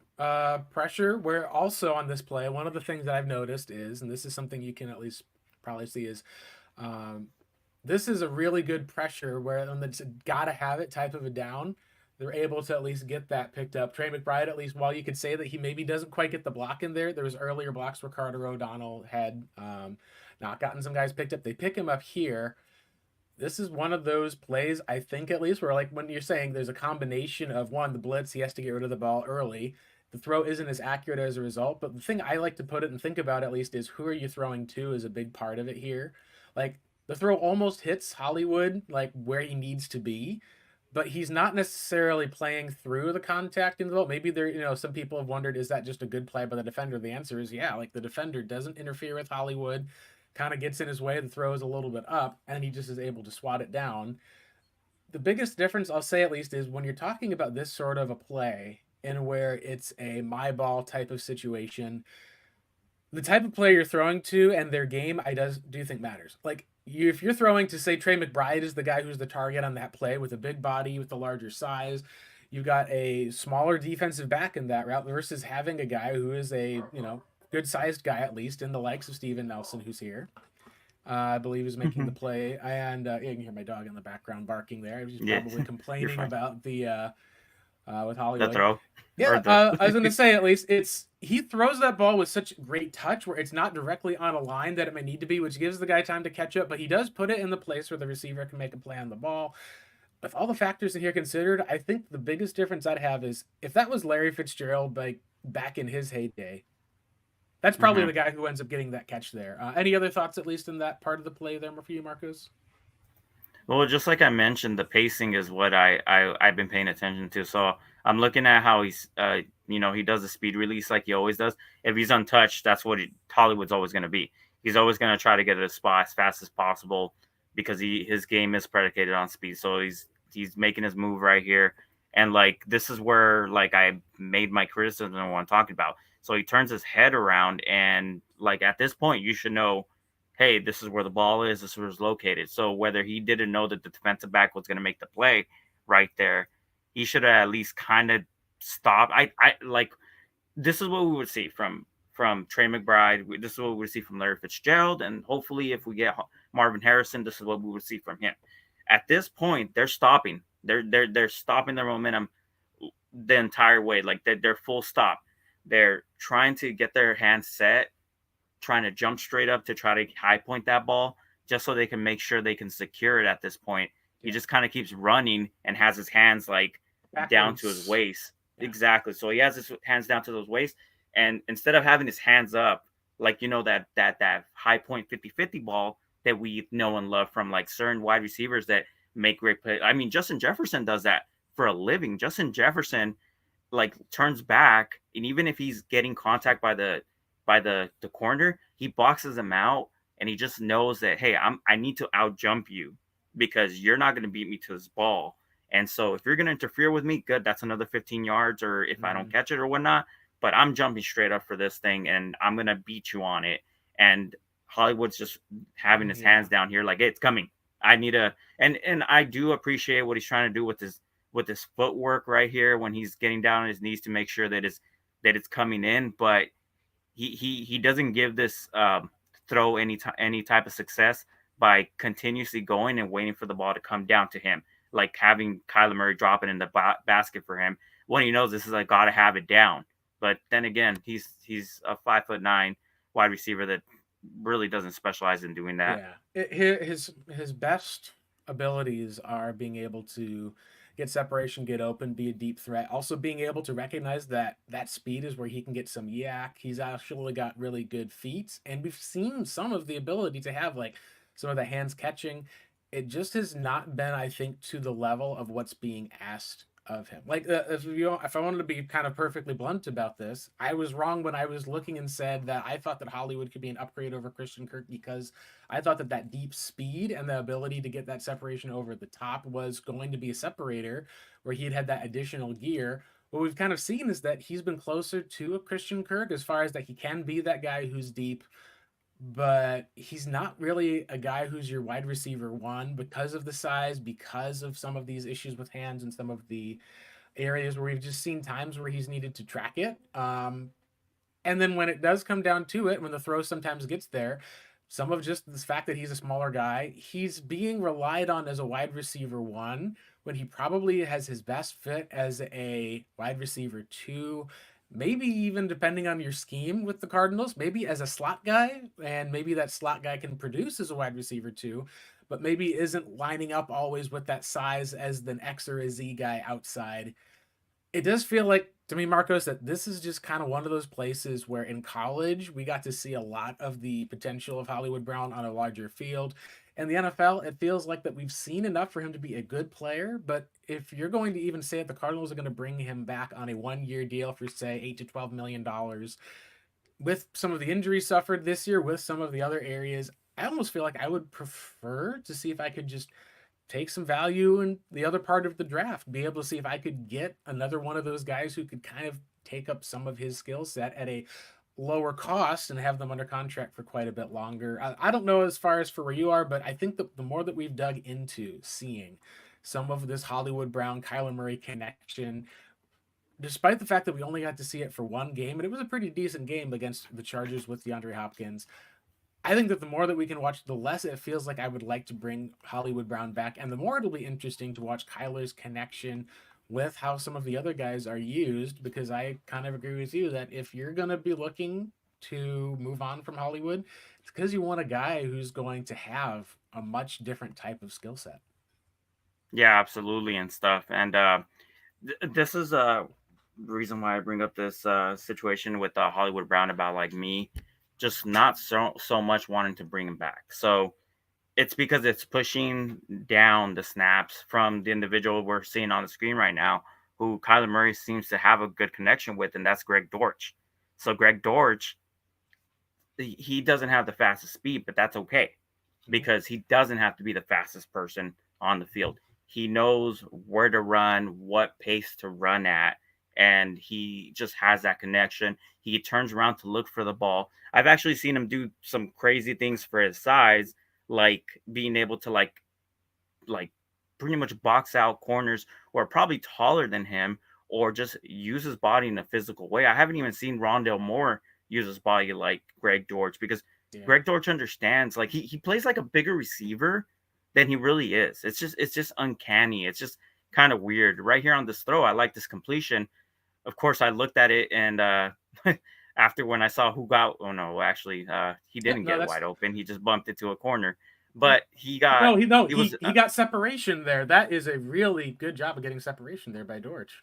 pressure, where also on this play, one of the things that I've noticed is, and this is something you can at least probably see, is um, this is a really good pressure where on the gotta have it type of a down, they're able to at least get that picked up. Trey McBride, at least while you could say that he maybe doesn't quite get the block in there, there was earlier blocks where Carter O'Donnell had not gotten some guys picked up. They pick him up here. This is one of those plays, I think at least, where like when you're saying there's a combination of one, the blitz, he has to get rid of the ball early. The throw isn't as accurate as a result. But the thing I like to put it and think about at least is who are you throwing to is a big part of it here. Like the throw almost hits Hollywood like where he needs to be, but he's not necessarily playing through the contact in the ball. Maybe there, some people have wondered, is that just a good play by the defender? The answer is yeah. Like the defender doesn't interfere with Hollywood, kind of gets in his way, the throw is a little bit up, and he just is able to swat it down. The biggest difference, I'll say at least, is when you're talking about this sort of a play and where it's a my ball type of situation, the type of player you're throwing to and their game, I do think matters. Like if you're throwing to say Trey McBride is the guy who's the target on that play with a big body with a larger size, you've got a smaller defensive back in that route versus having a guy who is a good sized guy at least in the likes of Steven Nelson who's here. I believe is making the play, and you can hear my dog in the background barking there. He's Yeah, probably you're complaining fine. about the with The Hollywood. throw or Yeah, the I was gonna say at least he throws that ball with such great touch where it's not directly on a line that it may need to be, which gives the guy time to catch up. But he does put it in the place where the receiver can make a play on the ball. With all the factors in here considered, I think the biggest difference I'd have is if that was Larry Fitzgerald like back in his heyday. That's probably Mhm. the guy who ends up getting that catch there. Any other thoughts, at least in that part of the play there for you, Marcos? Well, just like I mentioned, the pacing is what I've been paying attention to. So I'm looking at how he does the speed release like he always does. If he's untouched, that's what Hollywood's always going to be. He's always going to try to get to the spot as fast as possible because his game is predicated on speed. So he's making his move right here, and like this is where like I made my criticism of what I'm talking about. So he turns his head around, and like at this point, you should know, hey, this is where the ball is, this is where it's located. So whether he didn't know that the defensive back was going to make the play right there, he should have at least kind of stopped. I like this is what we would see from Trey McBride. This is what we would see from Larry Fitzgerald, and hopefully, if we get Marvin Harrison, this is what we would see from him. At this point, they're stopping. They're stopping their momentum the entire way. Like they're full stop. They're trying to get their hands set, trying to jump straight up to try to high point that ball just so they can make sure they can secure it at this point. He Yeah, just kind of keeps running and has his hands like down to his backwards. waist. Yeah, Exactly. So he has his hands down to those waist. And instead of having his hands up, like that high point 50-50 ball that we know and love from like certain wide receivers that make great plays. I mean, Justin Jefferson does that for a living. Justin Jefferson like turns back, and even if he's getting contact by the corner, he boxes him out, and he just knows that, hey, I need to out jump you because you're not going to beat me to this ball. And so if you're going to interfere with me, good, that's another 15 yards, or if I don't mm-hmm. catch it or whatnot. But I'm jumping straight up for this thing, and I'm going to beat you on it. And Hollywood's just having his Yeah. hands down here, like, hey, it's coming. I need a and I do appreciate what he's trying to do with his footwork right here when he's getting down on his knees to make sure that it's coming in. But he doesn't give this throw any type of success by continuously going and waiting for the ball to come down to him, like having Kyler Murray drop it in the basket for him when he knows this is like gotta have it down. But then again, he's a 5'9" wide receiver that really doesn't specialize in doing that. Yeah, his best abilities are being able to get separation, get open, be a deep threat. Also, being able to recognize that that speed is where he can get some yak. He's actually got really good feet, and we've seen some of the ability to have like some of the hands catching. it just has not been, I think, to the level of what's being asked of him. Like, if I wanted to be kind of perfectly blunt about this, I was wrong when I was looking and said that I thought that Hollywood could be an upgrade over Christian Kirk, because I thought that that deep speed and the ability to get that separation over the top was going to be a separator, where he'd had that additional gear. What we've kind of seen is that he's been closer to a Christian Kirk as far as that he can be that guy who's deep, but he's not really a guy who's your wide receiver one, because of the size, because of some of these issues with hands and some of the areas where we've just seen times where he's needed to track it. And then when it does come down to it, when the throw sometimes gets there, some of just this fact that he's a smaller guy, he's being relied on as a wide receiver one when he probably has his best fit as a wide receiver two, maybe even depending on your scheme with the Cardinals, maybe as a slot guy, and maybe that slot guy can produce as a wide receiver two, but maybe isn't lining up always with that size as an X or a Z guy outside. It does feel like to me, Marcos, that this is just kind of one of those places where in college we got to see a lot of the potential of Hollywood Brown on a larger field. In the NFL, it feels like that we've seen enough for him to be a good player. But if you're going to even say that the Cardinals are going to bring him back on a 1 year deal for, say, $8 to $12 million, with some of the injuries suffered this year, with some of the other areas, I almost feel like I would prefer to see if I could just take some value in the other part of the draft, be able to see if I could get another one of those guys who could kind of take up some of his skill set at a lower cost and have them under contract for quite a bit longer. I don't know as far as for where you are, but I think that the more that we've dug into seeing some of this Hollywood Brown, Kyler Murray connection, despite the fact that we only got to see it for one game, and it was a pretty decent game against the Chargers with DeAndre Hopkins, I think that the more that we can watch, the less it feels like I would like to bring Hollywood Brown back, and the more it'll be interesting to watch Kyler's connection with how some of the other guys are used. Because I kind of agree with you that if you're gonna be looking to move on from Hollywood, it's because you want a guy who's going to have a much different type of skill set. Yeah, absolutely, and stuff. And this is a reason why I bring up this situation with Hollywood Brown about like me, just not so much wanting to bring him back. So it's because it's pushing down the snaps from the individual we're seeing on the screen right now, who Kyler Murray seems to have a good connection with, and that's Greg Dortch. So Greg Dortch, he doesn't have the fastest speed, but that's okay because he doesn't have to be the fastest person on the field. He knows where to run, what pace to run at, and he just has that connection. He turns around to look for the ball. I've actually seen him do some crazy things for his size, like being able to like pretty much box out corners who are probably taller than him, or just use his body in a physical way. I haven't even seen Rondale Moore use his body like Greg Dortch, because Yeah. Greg Dortch understands, like he plays like a bigger receiver than he really is. It's just uncanny. It's just kind of weird. Right here on this throw, I like this completion. Of course, I looked at it and after when I saw who got, oh no, actually, he Yeah. didn't No, get that's wide open. He just bumped into a corner, but no. he was He got separation there. That is a really good job of getting separation there by Dortch.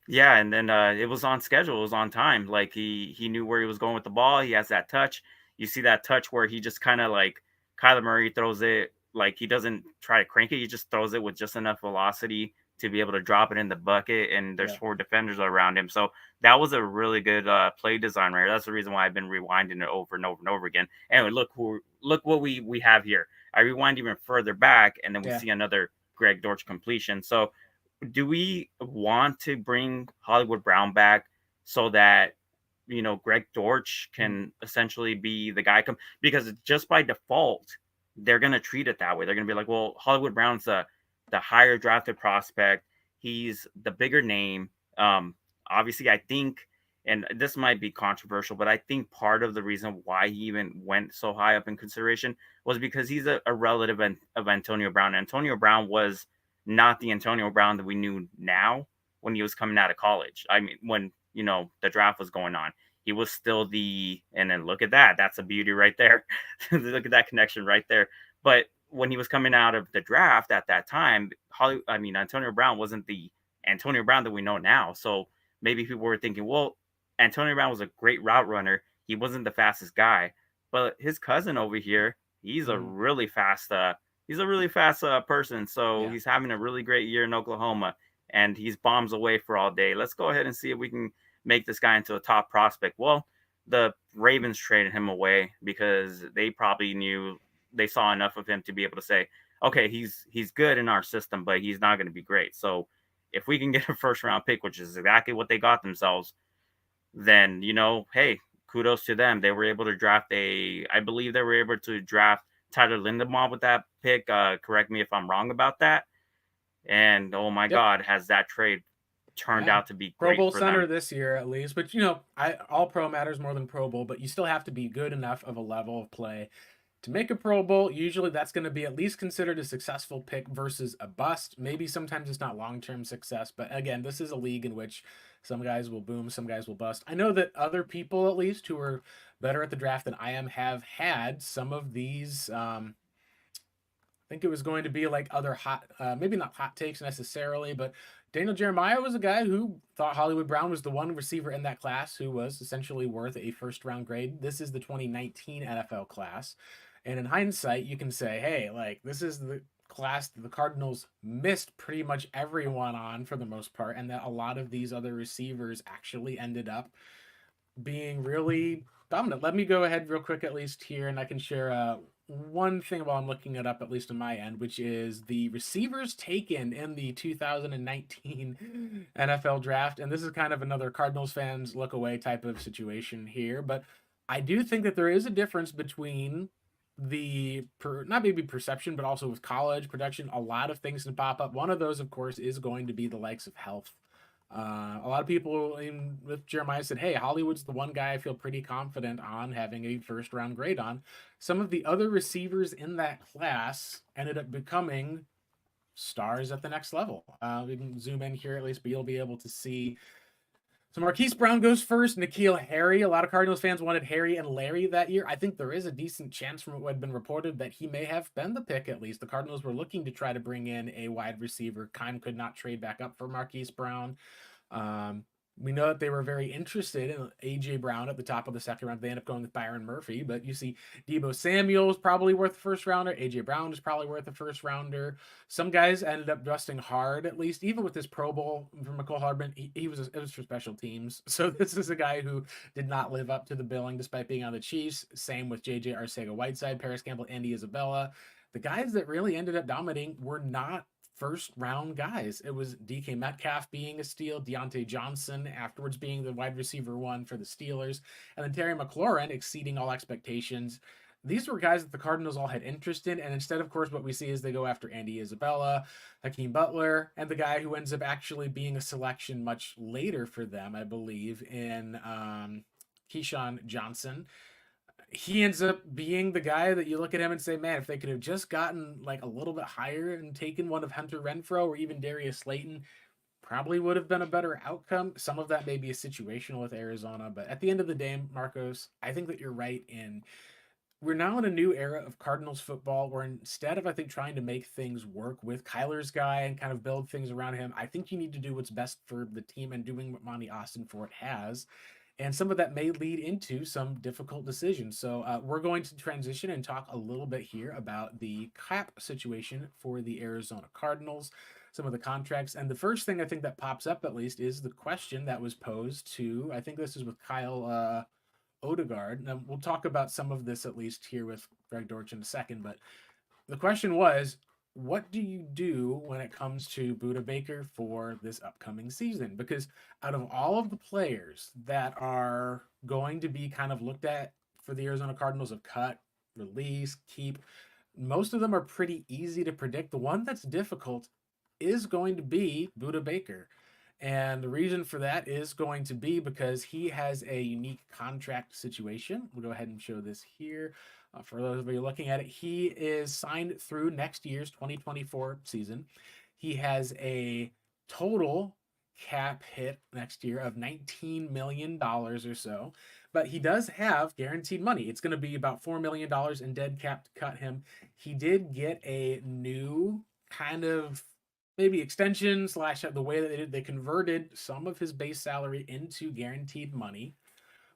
yeah, and then it was on schedule. It was on time. Like he knew where he was going with the ball. He has that touch. You see that touch where he just kind of like Kyler Murray throws it, like he doesn't try to crank it. He just throws it with just enough velocity to be able to drop it in the bucket. And there's Yeah. four defenders around him. So that was a really good play design right here. That's the reason why I've been rewinding it over and over and over again. Anyway, look what we have here. I rewind even further back, and then we Yeah. see another Greg Dortch completion. So do we want to bring Hollywood Brown back so that Greg Dortch Mm. can essentially be the guy because just by default they're gonna treat it that way. They're gonna be like, well, Hollywood Brown's the higher drafted prospect. He's the bigger name. Obviously, I think, and this might be controversial, but I think part of the reason why he even went so high up in consideration was because he's a relative of Antonio Brown. Antonio Brown was not the Antonio Brown that we knew now when he was coming out of college. I mean, when the draft was going on, he was still and then look at that. That's a beauty right there. Look at that connection right there. But when he was coming out of the draft at that time, Antonio Brown wasn't the Antonio Brown that we know now. So maybe people were thinking, well, Antonio Brown was a great route runner. He wasn't the fastest guy, but his cousin over here, he's a Mm. really fast he's a really fast person. So Yeah. he's having a really great year in Oklahoma, and he's bombs away for all day. Let's go ahead and see if we can make this guy into a top prospect. Well, the Ravens traded him away because they probably knew they saw enough of him to be able to say, okay, he's good in our system, but he's not going to be great. So if we can get a first round pick, which is exactly what they got themselves, then hey, kudos to them. They were able to draft I believe they were able to draft Tyler Lindebaum with that pick. Correct me if I'm wrong about that. And oh my Yep. God, has that trade turned Yeah. out to be Pro great Bowl for center them? this year at least, but I all pro matters more than Pro Bowl, but you still have to be good enough of a level of play to make a Pro Bowl. Usually that's going to be at least considered a successful pick versus a bust. Maybe sometimes it's not long-term success, but again, this is a league in which some guys will boom, some guys will bust. I know that other people, at least who are better at the draft than I am, have had some of these think it was going to be like other hot, maybe not hot takes necessarily, but Daniel Jeremiah was a guy who thought Hollywood Brown was the one receiver in that class who was essentially worth a first round grade. This is the 2019 NFL class. And in hindsight, you can say, hey, like, this is the class that the Cardinals missed pretty much everyone on for the most part, and that a lot of these other receivers actually ended up being really dominant. Let me go ahead real quick, at least here, and I can share one thing while I'm looking it up, at least on my end, which is the receivers taken in the 2019 NFL draft. And this is kind of another Cardinals fans look away type of situation here, but I do think that there is a difference between not maybe perception, but also with college production. A lot of things can pop up. One of those, of course, is going to be the likes of health. A lot of people with Jeremiah said, hey, Hollywood's the one guy I feel pretty confident on having a first round grade on. Some of the other receivers in that class ended up becoming stars at the next level. We can zoom in here at least, but you'll be able to see. So Marquise Brown goes first. N'Keal Harry. A lot of Cardinals fans wanted Harry and Larry that year. I think there is a decent chance from what had been reported that he may have been the pick at least. The Cardinals were looking to try to bring in a wide receiver. Kime could not trade back up for Marquise Brown. Um, we know that they were very interested in AJ Brown at the top of the second round. They end up going with Byron Murphy, but you see Debo Samuel is probably worth a first rounder. AJ Brown is probably worth a first rounder. Some guys ended up dusting hard, at least even with this Pro Bowl from McCole Hardman. It was for special teams. So this is a guy who did not live up to the billing despite being on the Chiefs. Same with JJ Arcega-Whiteside, Paris Campbell, Andy Isabella. The guys that really ended up dominating were not first round guys. It was DK Metcalf being a steal, Deontay Johnson afterwards being the wide receiver one for the Steelers, and then Terry McLaurin exceeding all expectations. These were guys that the Cardinals all had interest in, and instead, of course, what we see is they go after Andy Isabella, Hakeem Butler, and the guy who ends up actually being a selection much later for them, I believe, in Keyshawn Johnson. He ends up being the guy that you look at him and say, man, if they could have just gotten like a little bit higher and taken one of Hunter Renfrow or even Darius Slayton, probably would have been a better outcome. Some of that may be a situational with Arizona, but at the end of the day, Marcos, I think that you're right in we're now in a new era of Cardinals football where instead of, I think, trying to make things work with Kyler's guy and kind of build things around him, I think you need to do what's best for the team and doing what Monty Austin for it has. And some of that may lead into some difficult decisions. So we're going to transition and talk a little bit here about the cap situation for the Arizona Cardinals, some of the contracts. And the first thing I think that pops up, at least, is the question that was posed to, I think this is with Kyle Odegaard. Now, we'll talk about some of this at least here with Greg Dortch in a second, but the question was, what do you do when it comes to Budda Baker for this upcoming season? Because out of all of the players that are going to be kind of looked at for the Arizona Cardinals of cut, release, keep, most of them are pretty easy to predict. The one that's difficult is going to be Budda Baker. And the reason for that is going to be because he has a unique contract situation. We'll go ahead and show this here. For those of you looking at it, he is signed through next year's 2024 season. He has a total cap hit next year of $19 million or so, but he does have guaranteed money. It's going to be about $4 million in dead cap to cut him. He did get a new kind of maybe extension slash the way that they converted some of his base salary into guaranteed money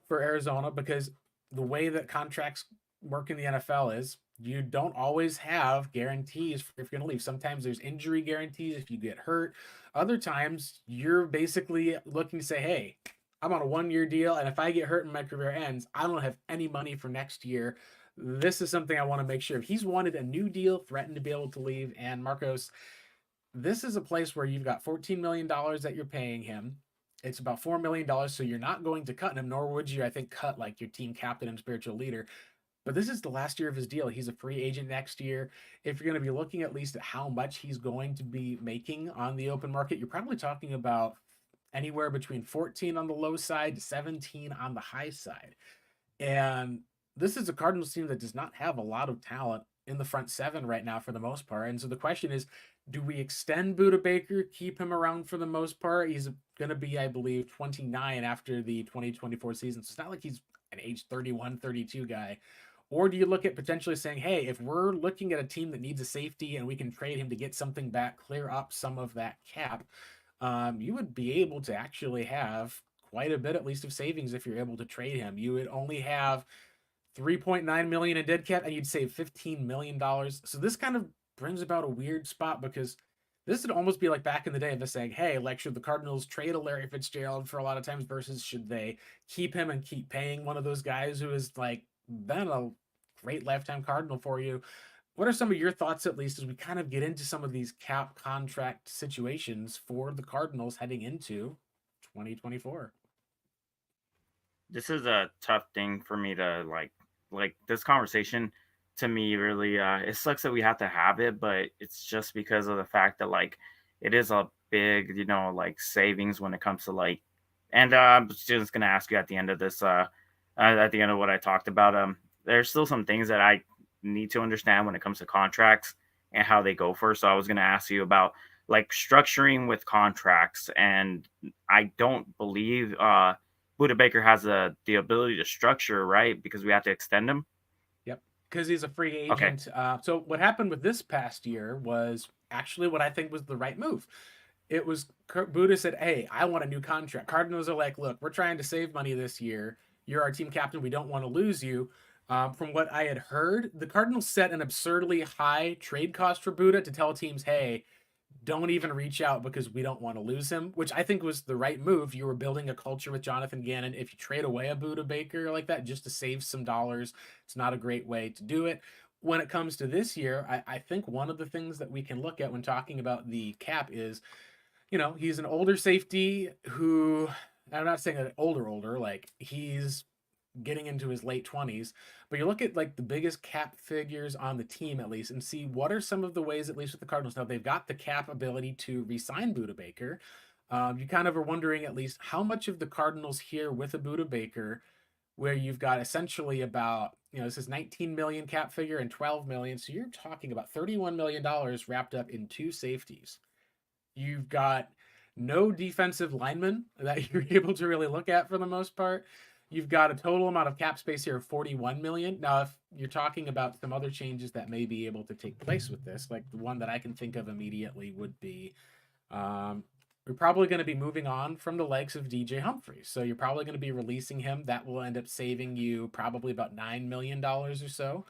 for Arizona because the way that contracts work in the NFL is you don't always have guarantees for if you're going to leave. Sometimes there's injury guarantees if you get hurt. Other times you're basically looking to say, hey, I'm on a 1 year deal. And if I get hurt and my career ends, I don't have any money for next year. This is something I want to make sure. If he's wanted a new deal, threatened to be able to leave. And Marcos, this is a place where you've got $14 million that you're paying him. It's about $4 million. So you're not going to cut him, nor would you, I think, cut like your team captain and spiritual leader. But this is the last year of his deal. He's a free agent next year. If you're going to be looking at least at how much he's going to be making on the open market, you're probably talking about anywhere between 14 on the low side to 17 on the high side. And this is a Cardinals team that does not have a lot of talent in the front seven right now for the most part. And so the question is, do we extend Budda Baker, keep him around for the most part? He's going to be, I believe, 29 after the 2024 season. So it's not like he's an age 31, 32 guy. Or do you look at potentially saying, hey, if we're looking at a team that needs a safety and we can trade him to get something back, clear up some of that cap, you would be able to actually have quite a bit, at least, of savings if you're able to trade him. You would only have 3.9 million in dead cap and you'd save $15 million. So this kind of brings about a weird spot because this would almost be like back in the day of us saying, hey, like, should the Cardinals trade a Larry Fitzgerald for a lot of times versus should they keep him and keep paying one of those guys who has like been a great lifetime Cardinal for you? What are some of your thoughts, at least, as we kind of get into some of these cap contract situations for the Cardinals heading into 2024? This is a tough thing for me to like this conversation to me really it sucks that we have to have it, but it's just because of the fact that like it is a big, like savings when it comes to like and I'm just gonna ask you at the end of this at the end of what I talked about, there's still some things that I need to understand when it comes to contracts and how they go first. So I was gonna ask you about like structuring with contracts, and I don't believe Buda Baker has the ability to structure, right? Because we have to extend him. Yep, because he's a free Okay. agent. So what happened with this past year was actually what I think was the right move. It was Buddha said, "Hey, I want a new contract." Cardinals are like, "Look, we're trying to save money this year. You're our team captain. We don't want to lose you." From what I had heard, the Cardinals set an absurdly high trade cost for Buddha to tell teams, "Hey, don't even reach out because we don't want to lose him," which I think was the right move. You were building a culture with Jonathan Gannon. If you trade away a Buda Baker like that just to save some dollars, it's not a great way to do it. When it comes to this year, I think one of the things that we can look at when talking about the cap is, he's an older safety who, I'm not saying that older, like he's getting into his late 20s, but you look at like the biggest cap figures on the team at least and see what are some of the ways, at least with the Cardinals. Now they've got the cap ability to re-sign Budda Baker. You kind of are wondering at least how much of the Cardinals here with a Budda Baker, where you've got essentially about, this is 19 million cap figure and 12 million, so you're talking about $31 million wrapped up in two safeties. You've got no defensive linemen that you're able to really look at for the most part. You've got a total amount of cap space here of 41 million. Now, if you're talking about some other changes that may be able to take place with this, like the one that I can think of immediately would be, we're probably going to be moving on from the legs of DJ Humphries. So you're probably going to be releasing him. That will end up saving you probably about $9 million or so.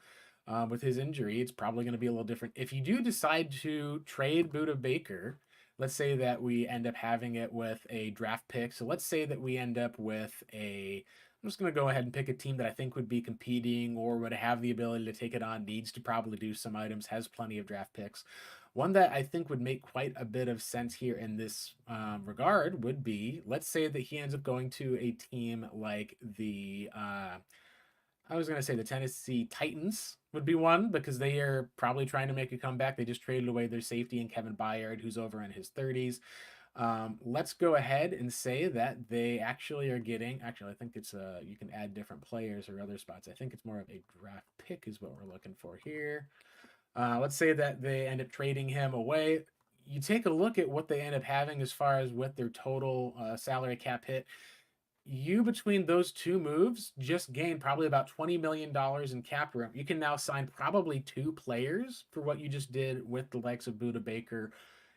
With his injury, it's probably going to be a little different. If you do decide to trade Budda Baker, let's say that we end up having it with a draft pick. So let's say that we end up with I'm just going to go ahead and pick a team that I think would be competing or would have the ability to take it on, needs to probably do some items, has plenty of draft picks. One that I think would make quite a bit of sense here in this regard would be, let's say that he ends up going to a team like I was going to say the Tennessee Titans would be one because they are probably trying to make a comeback. They just traded away their safety in Kevin Byard, who's over in his 30s. Let's go ahead and say that they actually are getting. Actually, I think it's you can add different players or other spots. I think it's more of a draft pick is what we're looking for here. Let's say that they end up trading him away. You take a look at what they end up having as far as what their total salary cap hit. You, between those two moves, just gained probably about $20 million in cap room. You can now sign probably two players for what you just did with the likes of Budda Baker.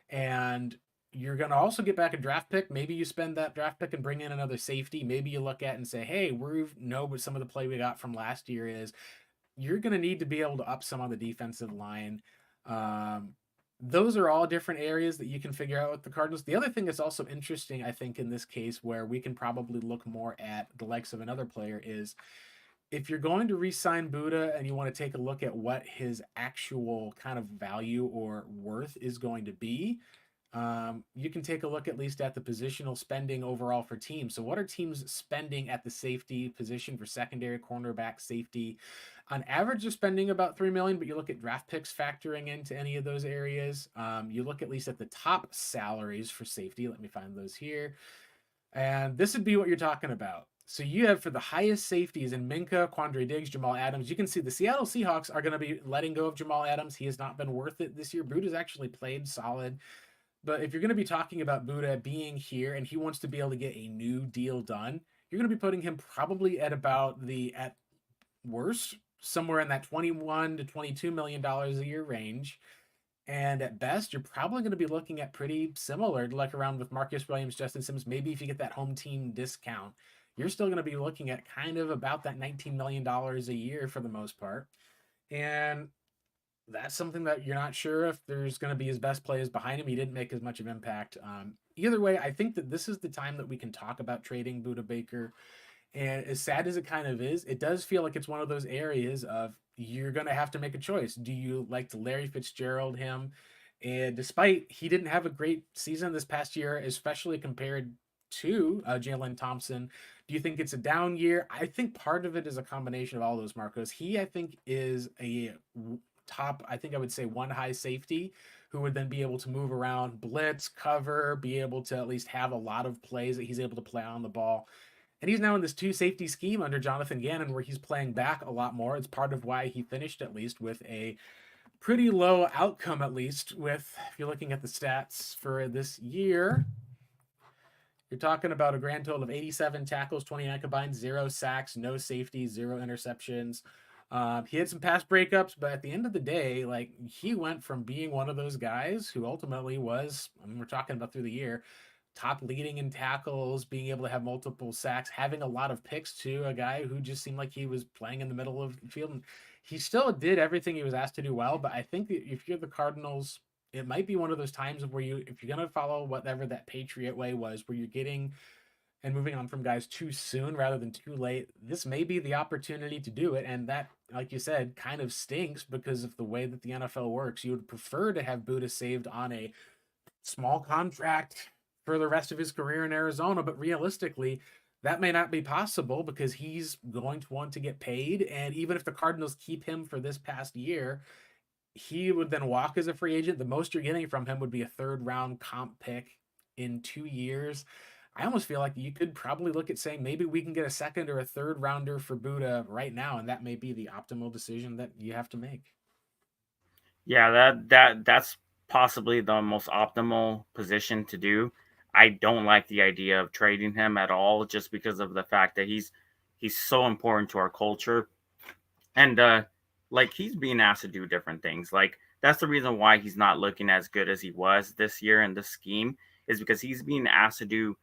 And you're going to also get back a draft pick. Maybe you spend that draft pick and bring in another safety. Maybe you look at and say, hey, we know what some of the play we got from last year is. you're going to need to be able to up some on the defensive line. Um, those are all different areas that you can figure out with the Cardinals. The other thing that's also interesting, I think, in this case, where we can probably look more at the likes of another player is if you're going to re-sign Budda and you want to take a look at what his actual kind of value or worth is going to be, you can take a look at least at the positional spending overall for teams. So, what are teams spending at the safety position for secondary, cornerback, safety? On average, they're spending about $3 million, but you look at draft picks factoring into any of those areas. You look at least at the top salaries for safety. Let me find those here. And this would be what you're talking about. So you have for the highest safeties in Minka, Quandre Diggs, Jamal Adams. You can see the Seattle Seahawks are going to be letting go of Jamal Adams. He has not been worth it this year. Budda's actually played solid. But if you're going to be talking about Budda being here and he wants to be able to get a new deal done, you're going to be putting him probably at about at worst, somewhere in that $21 to $22 million a year range. And at best, you're probably going to be looking at pretty similar to like around with Marcus Williams, Justin Simmons. Maybe if you get that home team discount, you're still going to be looking at kind of about that $19 million a year for the most part. And that's something that you're not sure if there's going to be his best players behind him. He didn't make as much of impact. Either way, I think that this is the time that we can talk about trading Budda Baker. And as sad as it kind of is, it does feel like it's one of those areas of you're going to have to make a choice. Do you like to Larry Fitzgerald him? And despite he didn't have a great season this past year, especially compared to Jalen Thompson, do you think it's a down year? I think part of it is a combination of all those, Marcos. He, I think, is a top, I think I would say one high safety who would then be able to move around, blitz, cover, be able to at least have a lot of plays that he's able to play on the ball. And he's now in this two safety scheme under Jonathan Gannon where he's playing back a lot more. It's part of why he finished at least with a pretty low outcome, at least with, if you're looking at the stats for this year, you're talking about a grand total of 87 tackles, 29 combined, 0 sacks, no safety, 0 interceptions. He had some pass breakups, but at the end of the day, like he went from being one of those guys who ultimately was, I mean, we're talking about through the year, top leading in tackles, being able to have multiple sacks, having a lot of picks to a guy who just seemed like he was playing in the middle of the field. And he still did everything he was asked to do well, but I think that if you're the Cardinals, it might be one of those times where if you're going to follow whatever that Patriot way was, where you're getting and moving on from guys too soon rather than too late, this may be the opportunity to do it. And that, like you said, kind of stinks because of the way that the NFL works. You would prefer to have Budda saved on a small contract for the rest of his career in Arizona, but realistically, that may not be possible because he's going to want to get paid. And even if the Cardinals keep him for this past year, he would then walk as a free agent. The most you're getting from him would be a third round comp pick in 2 years. I almost feel like you could probably look at saying maybe we can get a second or a third rounder for Budda right now, and that may be the optimal decision that you have to make. Yeah, that's possibly the most optimal position to do. I don't like the idea of trading him at all, just because of the fact that he's so important to our culture, and like he's being asked to do different things. Like that's the reason why he's not looking as good as he was this year in the scheme, is because he's being asked to do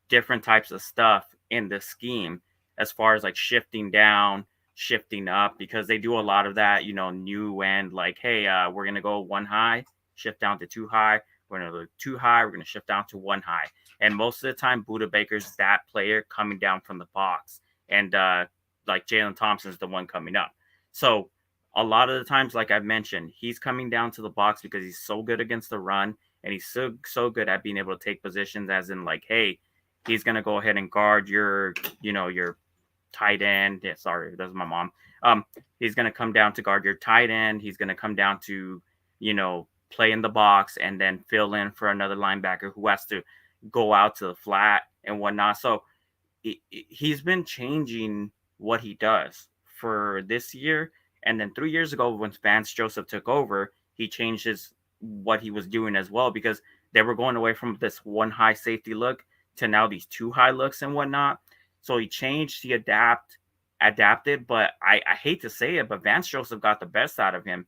different types of stuff in this scheme, as far as like shifting down, shifting up, because they do a lot of that, new end, like, hey, we're going to go one high, shift down to two high. We're going to go two high. We're going to shift down to one high. And most of the time, Budda Baker's that player coming down from the box. And like Jalen Thompson's the one coming up. So a lot of the times, like I've mentioned, he's coming down to the box because he's so good against the run. And he's so good at being able to take positions, as in like, hey, he's going to go ahead and guard your tight end. Yeah, sorry, that's my mom. He's going to come down to guard your tight end. He's going to come down to, play in the box and then fill in for another linebacker who has to go out to the flat and whatnot. So he's been changing what he does for this year. And then 3 years ago, when Vance Joseph took over, he changed what he was doing as well, because they were going away from this one high safety look to now these two high looks and whatnot. So he changed, he adapted, but I hate to say it, but Vance Joseph got the best out of him,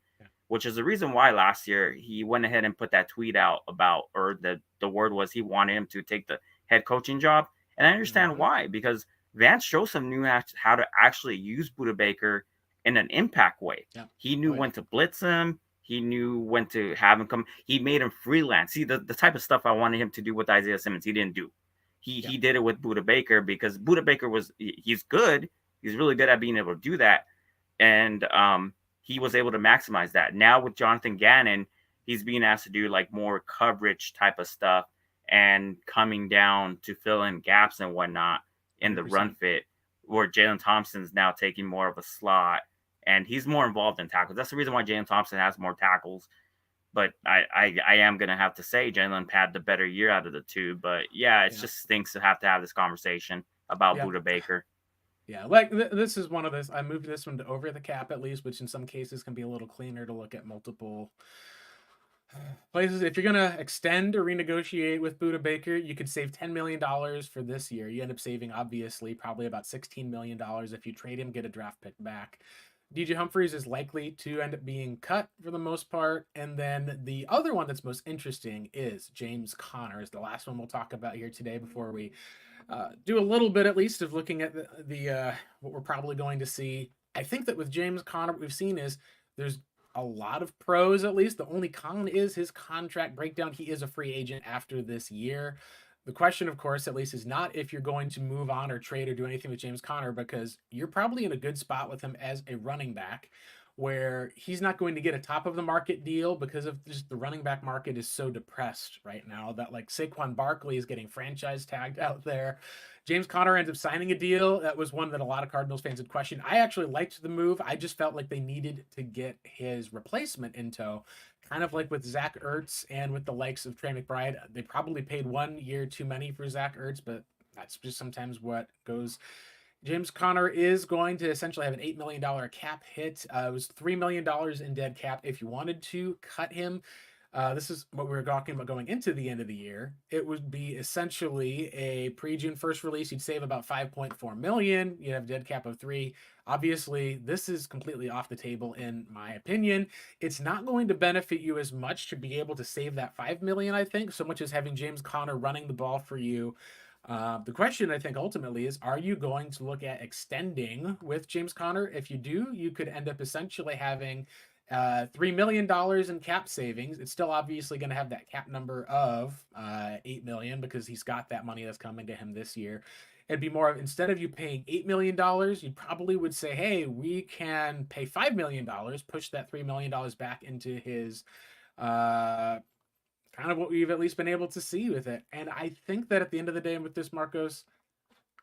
which is the reason why last year he went ahead and put that tweet out about, or the word was he wanted him to take the head coaching job. And I understand why, because Vance Joseph knew how to actually use Budda Baker in an impact way. Yeah. He knew Oh yeah. when to blitz him. He knew when to have him come. He made him freelance. See, the type of stuff I wanted him to do with Isaiah Simmons, he didn't do. Yeah. He did it with Budda Baker because Budda Baker he's good. He's really good at being able to do that, and he was able to maximize that. Now with Jonathan Gannon, he's being asked to do like more coverage type of stuff and coming down to fill in gaps and whatnot in the run 100%. fit, where Jalen Thompson's now taking more of a slot and he's more involved in tackles. That's the reason why Jalen Thompson has more tackles. But I am gonna have to say Jalen had the better year out of the two. But yeah, it Yeah. just stinks to have this conversation about Yeah. Budda Baker. Yeah, like this is one of this. I moved this one to over the cap at least, which in some cases can be a little cleaner to look at multiple places. If you're gonna extend or renegotiate with Budda Baker, you could save $10 million for this year. You end up saving obviously probably about $16 million if you trade him, get a draft pick back. DJ Humphries is likely to end up being cut for the most part. And then the other one that's most interesting is James Conner, is the last one we'll talk about here today before we do a little bit at least of looking at the what we're probably going to see. I think that with James Conner, what we've seen is there's a lot of pros at least. The only con is his contract breakdown. He is a free agent after this year. The question, of course, at least, is not if you're going to move on or trade or do anything with James Conner, because you're probably in a good spot with him as a running back where he's not going to get a top of the market deal because of just the running back market is so depressed right now that like Saquon Barkley is getting franchise tagged out there. James Conner ends up signing a deal. That was one that a lot of Cardinals fans had questioned. I actually liked the move. I just felt like they needed to get his replacement in tow. Kind of like with Zach Ertz and with the likes of Trey McBride. They probably paid 1 year too many for Zach Ertz, but that's just sometimes what goes. James Conner is going to essentially have an $8 million cap hit. It was $3 million in dead cap if you wanted to cut him. This is what we were talking about going into the end of the year. It would be essentially a pre-June 1st release. You'd save about 5.4 million. You'd have a dead cap of 3. Obviously, this is completely off the table in my opinion. It's not going to benefit you as much to be able to save that 5 million, I think, so much as having James Conner running the ball for you. The question I think ultimately is, are you going to look at extending with James Conner? If you do, you could end up essentially having $3 million in cap savings. It's still obviously going to have that cap number of 8 million because he's got that money that's coming to him this year. It'd be more of, instead of you paying $8 million, you probably would say, hey, we can pay $5 million, push that $3 million back into his kind of what we've at least been able to see with it. And I think that at the end of the day with this, Marcos,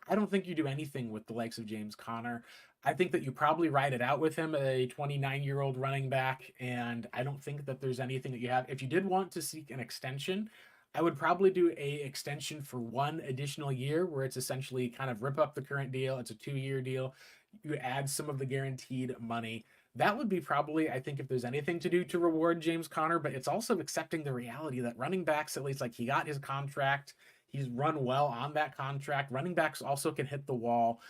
I don't think you do anything with the likes of James Conner. I think that you probably ride it out with him, a 29-year-old running back, and I don't think that there's anything that you have. If you did want to seek an extension, I would probably do a extension for 1 additional year where it's essentially kind of rip up the current deal. It's a 2-year deal. You add some of the guaranteed money. That would be probably, I think, if there's anything to do to reward James Conner, but it's also accepting the reality that running backs, at least like he got his contract, he's run well on that contract. Running backs also can hit the wall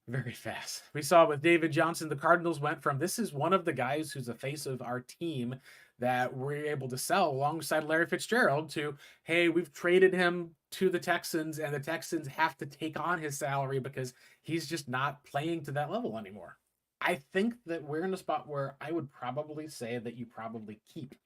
very fast. We saw with David Johnson, the Cardinals went from, this is one of the guys who's the face of our team that we're able to sell alongside Larry Fitzgerald, to, hey, we've traded him to the Texans and the Texans have to take on his salary because he's just not playing to that level anymore. I think that we're in a spot where I would probably say that you probably keep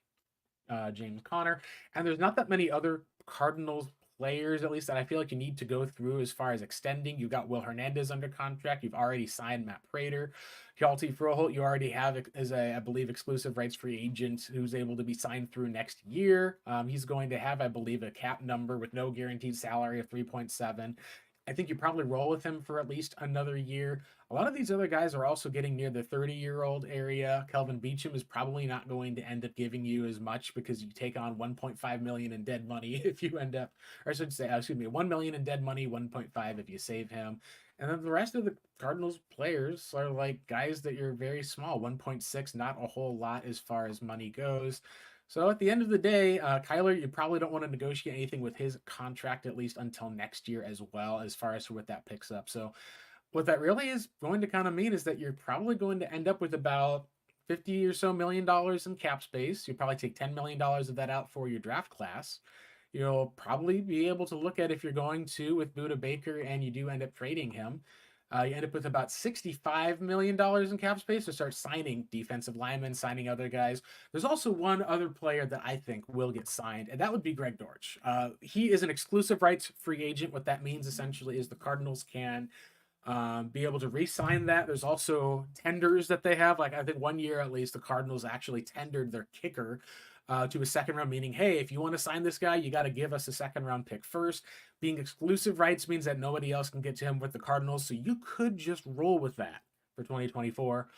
James Conner. And there's not that many other Cardinals players, at least, that I feel like you need to go through as far as extending. You've got Will Hernandez under contract. You've already signed Matt Prater. Hjalti Froholt, you already have as I believe, exclusive rights free agent who's able to be signed through next year. He's going to have, I believe, a cap number with no guaranteed salary of 3.7. I think you probably roll with him for at least another year. A lot of these other guys are also getting near the 30-year-old area. Kelvin Beachum is probably not going to end up giving you as much because you take on 1.5 million in dead money if you end up, or I should say, 1 million in dead money, 1.5 if you save him. And then the rest of the Cardinals players are like guys that you're very small, 1.6, not a whole lot as far as money goes. So at the end of the day, Kyler, you probably don't want to negotiate anything with his contract, at least until next year as well, as far as what that picks up. So what that really is going to kind of mean is that you're probably going to end up with about 50 or so million dollars in cap space. You'll probably take $10 million of that out for your draft class. You'll probably be able to look at, if you're going to with Budda Baker and you do end up trading him, You end up with about $65 million in cap space to start signing defensive linemen, signing other guys. There's also one other player that I think will get signed, and that would be Greg Dortch. He is an exclusive rights free agent. What that means essentially is the Cardinals can be able to re-sign that. There's also tenders that they have. Like I think 1 year at least, the Cardinals actually tendered their kicker to a second round, meaning, hey, if you want to sign this guy, you got to give us a second round pick first. Being exclusive rights means that nobody else can get to him with the Cardinals, so you could just roll with that for 2024.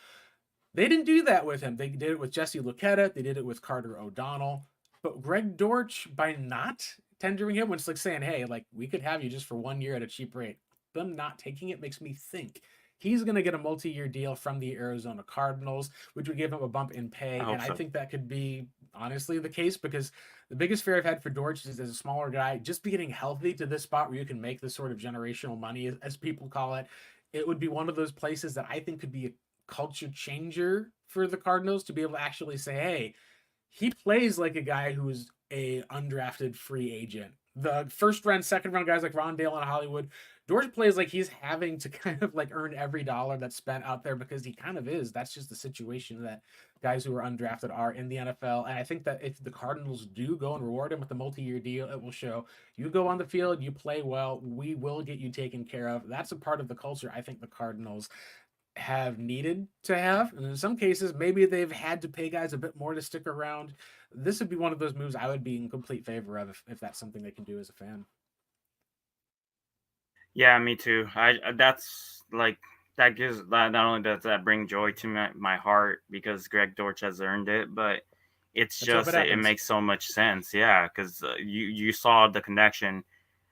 They didn't do that with him. They did it with Jesse Luketa. They did it with Carter O'Donnell. But Greg Dortch, by not tendering him, when it's like saying, hey, like we could have you just for 1 year at a cheap rate, them not taking it makes me think he's going to get a multi-year deal from the Arizona Cardinals, which would give him a bump in pay. I hope And I so. think that could be honestly the case because the biggest fear I've had for Dortch is as a smaller guy, just be getting healthy to this spot where you can make this sort of generational money, as people call it. It would be one of those places that I think could be a culture changer for the Cardinals to be able to actually say, hey, he plays like a guy who's a undrafted free agent. The first round, second round guys like Rondale and Hollywood, George plays like he's having to kind of like earn every dollar that's spent out there because he kind of is. That's just the situation that guys who are undrafted are in the NFL. And I think that if the Cardinals do go and reward him with a multi-year deal, it will show you go on the field, you play well, we will get you taken care of. That's a part of the culture I think the Cardinals have needed to have. And in some cases, maybe they've had to pay guys a bit more to stick around. This would be one of those moves I would be in complete favor of if that's something they can do as a fan. Yeah, me too. That's like that gives that not only does that bring joy to my heart because Greg Dortch has earned it, but it's Let's hope it just it happens. makes so much sense. Yeah, because you saw the connection.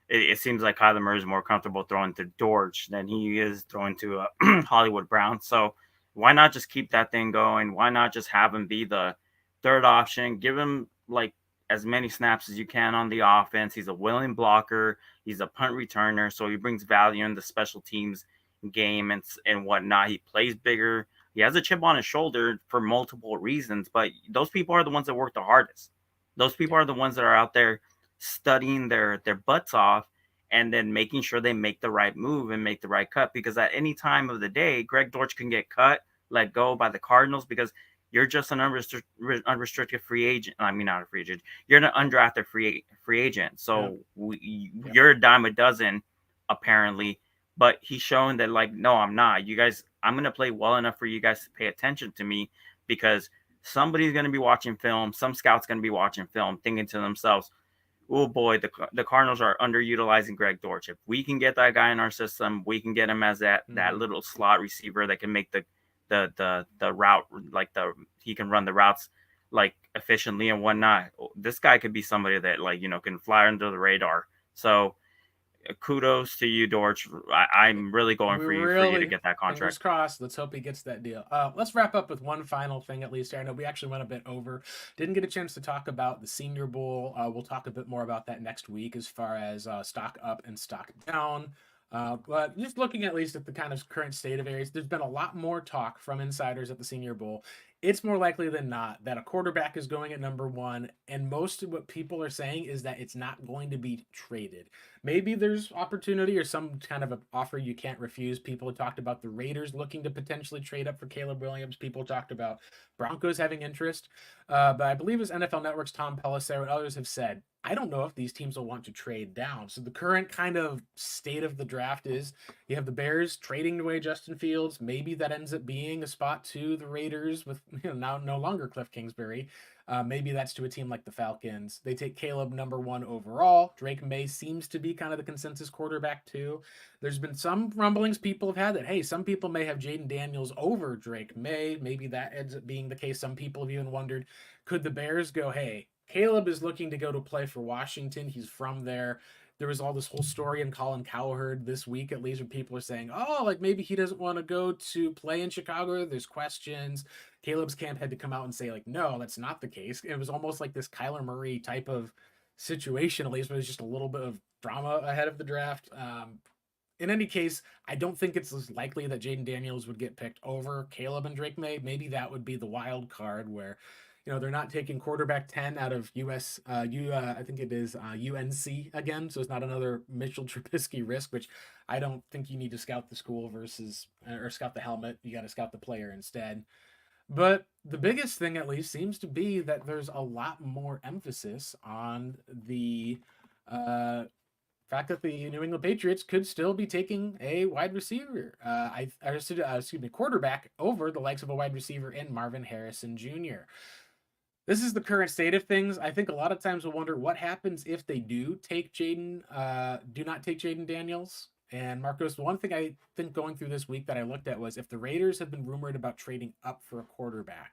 It seems like Kyler Murray is more comfortable throwing to Dortch than he is throwing to Hollywood Brown. So why not just keep that thing going? Why not just have him be the third option? Give him like as many snaps as you can on the offense. He's a willing blocker. He's a punt returner, so he brings value in the special teams game and whatnot. He plays bigger. He has a chip on his shoulder for multiple reasons, but those people are the ones that work the hardest. Those people Yeah. are the ones that are out there studying their butts off and then making sure they make the right move and make the right cut. Because at any time of the day, Greg Dortch can get cut, let go by the Cardinals because you're just an unrestricted free agent. I mean, not a free agent. You're an undrafted free agent. Yeah. So Yeah. you're a dime a dozen, apparently. But he's showing that, like, no, I'm not. You guys, I'm going to play well enough for you guys to pay attention to me because somebody's going to be watching film. Some scout's going to be watching film, thinking to themselves, oh boy, the Cardinals are underutilizing Greg Dortch. If we can get that guy in our system, we can get him as that Mm-hmm. little slot receiver that can make the route like he can run the routes like efficiently and whatnot. This guy could be somebody that like can fly under the radar. So kudos to you, Dortch. I'm really going We for you to really, get that fingers contract. crossed. Let's hope he gets that deal. Let's wrap up with one final thing, at least here. I know we actually went a bit over. Didn't get a chance to talk about the Senior Bowl. We'll talk a bit more about that next week as far as stock up and stock down. But just looking at least at the kind of current state of areas, there's been a lot more talk from insiders at the Senior Bowl. It's more likely than not that a quarterback is going at number one, and most of what people are saying is that it's not going to be traded. Maybe there's opportunity or some kind of an offer you can't refuse. People talked about the Raiders looking to potentially trade up for Caleb Williams. People talked about Broncos having interest. But I believe as NFL Network's Tom Pelissero and others have said, I don't know if these teams will want to trade down. So the current kind of state of the draft is you have the Bears trading away Justin Fields. Maybe that ends up being a spot to the Raiders with now no longer Cliff Kingsbury. Maybe that's to a team like the Falcons. They take Caleb number one overall. Drake May seems to be kind of the consensus quarterback too. There's been some rumblings people have had that, hey, some people may have Jaden Daniels over Drake May. Maybe that ends up being the case. Some people have even wondered, could the Bears go, hey, Caleb is looking to go to play for Washington. He's from there. There was all this whole story in Colin Cowherd this week, at least, where people are saying, oh, like maybe he doesn't want to go to play in Chicago. There's questions. Caleb's camp had to come out and say, like, no, that's not the case. It was almost like this Kyler Murray type of situation, at least, but it was just a little bit of drama ahead of the draft. In any case, I don't think it's as likely that Jaden Daniels would get picked over Caleb and Drake May. Maybe that would be the wild card where they're not taking quarterback 10 out of I think it is UNC again. So it's not another Mitchell Trubisky risk, which I don't think you need to scout the school versus or scout the helmet. You got to scout the player instead. But the biggest thing, at least, seems to be that there's a lot more emphasis on the uh, fact that the New England Patriots could still be taking a wide receiver, excuse me, quarterback over the likes of a wide receiver in Marvin Harrison Jr. This is the current state of things. I think a lot of times we'll wonder what happens if they do not take Jaden Daniels. And Marcos, the one thing I think going through this week that I looked at was if the Raiders have been rumored about trading up for a quarterback.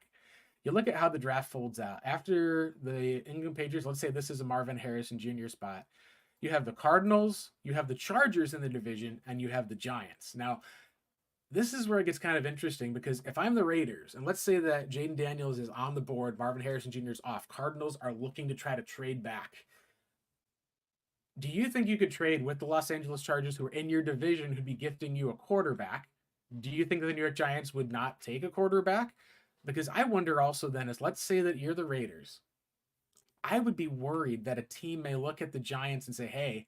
You look at how the draft folds out. After the England Patriots, let's say this is a Marvin Harrison Jr. spot. You have the Cardinals, you have the Chargers in the division, and you have the Giants. Now, this is where it gets kind of interesting because if I'm the Raiders, and let's say that Jaden Daniels is on the board, Marvin Harrison Jr. is off, Cardinals are looking to try to trade back. Do you think you could trade with the Los Angeles Chargers, who are in your division, who'd be gifting you a quarterback? Do you think that the New York Giants would not take a quarterback? Because I wonder also then is let's say that you're the Raiders. I would be worried that a team may look at the Giants and say, hey,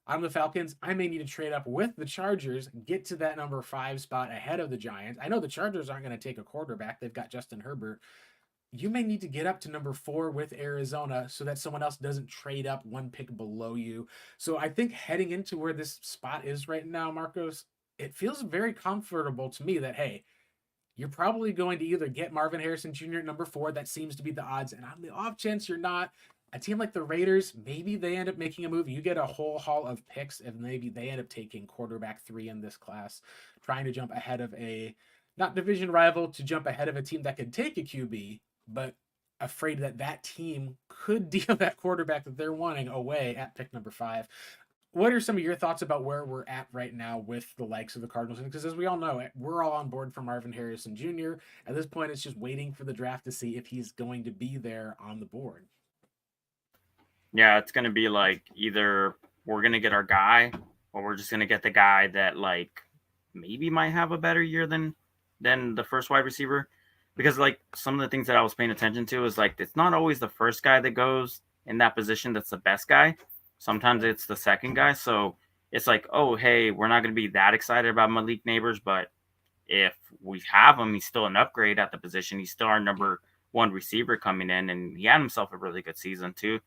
I'm the Falcons. I may need to trade up with the Chargers, get to that number 5 spot ahead of the Giants. I know the Chargers aren't going to take a quarterback. They've got Justin Herbert. You may need to get up to number 4 with Arizona so that someone else doesn't trade up one pick below you. So I think heading into where this spot is right now, Marcos, it feels very comfortable to me that, hey, you're probably going to either get Marvin Harrison Jr. at number 4. That seems to be the odds. And on the off chance you're not, a team like the Raiders, maybe they end up making a move. You get a whole haul of picks, and maybe they end up taking quarterback 3 in this class, trying to jump ahead of a, not division rival, to jump ahead of a team that could take a QB, but afraid that that team could deal that quarterback that they're wanting away at pick number 5. What are some of your thoughts about where we're at right now with the likes of the Cardinals? Because as we all know, we're all on board for Marvin Harrison Jr. At this point, it's just waiting for the draft to see if he's going to be there on the board. Yeah, it's going to be like either we're going to get our guy or we're just going to get the guy that like maybe might have a better year than the first wide receiver. Because like some of the things that I was paying attention to is like it's not always the first guy that goes in that position that's the best guy. Sometimes it's the second guy. So it's like, oh, hey, we're not going to be that excited about Malik Neighbors, but if we have him, he's still an upgrade at the position. He's still our number 1 receiver coming in, and he had himself a really good season too.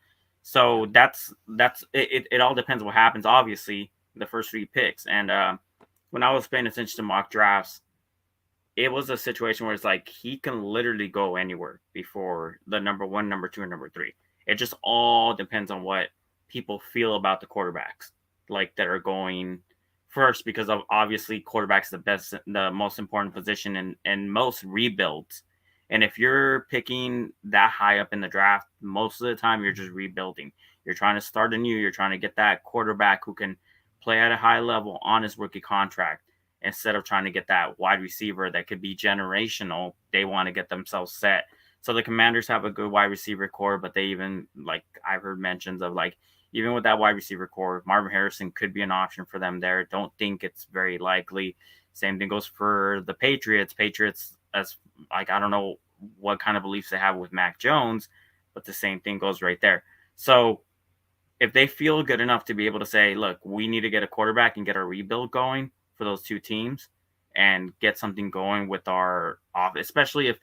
So that's it. It all depends what happens, obviously, the first 3 picks. And when I was paying attention to mock drafts, it was a situation where it's like he can literally go anywhere before the number 1, number 2, and number 3. It just all depends on what people feel about the quarterbacks, like that are going first, because of obviously quarterback's the most important position in most rebuilds. And if you're picking that high up in the draft, most of the time you're just rebuilding. You're trying to start anew. You're trying to get that quarterback who can play at a high level on his rookie contract instead of trying to get that wide receiver that could be generational. They want to get themselves set. So the Commanders have a good wide receiver core, but they even, like I've heard mentions of like, even with that wide receiver core, Marvin Harrison could be an option for them there. Don't think it's very likely. Same thing goes for the Patriots. Patriots, as like, I don't know what kind of beliefs they have with Mac Jones, but the same thing goes right there. So if they feel good enough to be able to say, look, we need to get a quarterback and get our rebuild going for those 2 teams and get something going with our off, especially if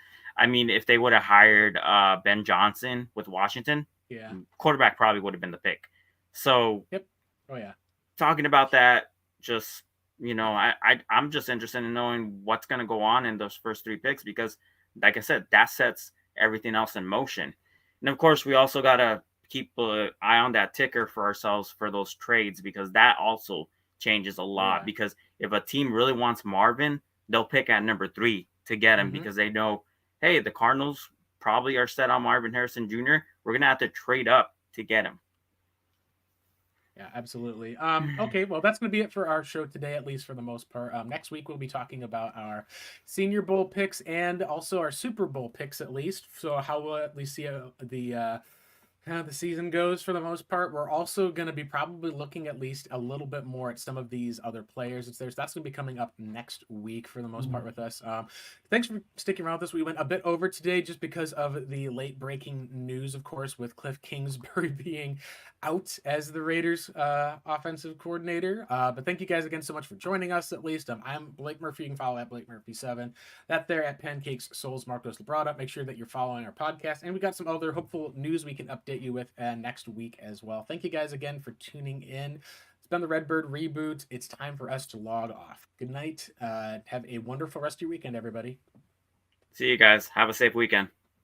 they would have hired Ben Johnson with Washington, Yeah. quarterback probably would have been the pick. So, Yep. Oh yeah. Talking about that, just I'm just interested in knowing what's going to go on in those first 3 picks because, like I said, that sets everything else in motion. And of course, we also got to keep an eye on that ticker for ourselves for those trades because that also changes a lot. Yeah. Because if a team really wants Marvin, they'll pick at number 3 to get him because they know, hey, the Cardinals probably are set on Marvin Harrison Jr. We're going to have to trade up to get him. Yeah, absolutely. Okay, well, that's going to be it for our show today, at least for the most part. Next week, we'll be talking about our Senior Bowl picks and also our Super Bowl picks, at least. So how we'll at least see the The season goes for the most part. We're also going to be probably looking at least a little bit more at some of these other players. That's going to be coming up next week for the most part with us. Thanks for sticking around with us. We went a bit over today just because of the late breaking news, of course, with Cliff Kingsbury being out as the Raiders offensive coordinator. But thank you guys again so much for joining us. At least I'm Blake Murphy. You can follow at Blake Murphy7. That there at Pancakes Souls Marcos Labrada. Make sure that you're following our podcast, and we got some other hopeful news we can update you with next week as well. Thank you guys again for tuning in. It's been the Redbird Reboot. It's time for us to log off. Good night. Have a wonderful rest of your weekend, everybody. See you guys. Have a safe weekend.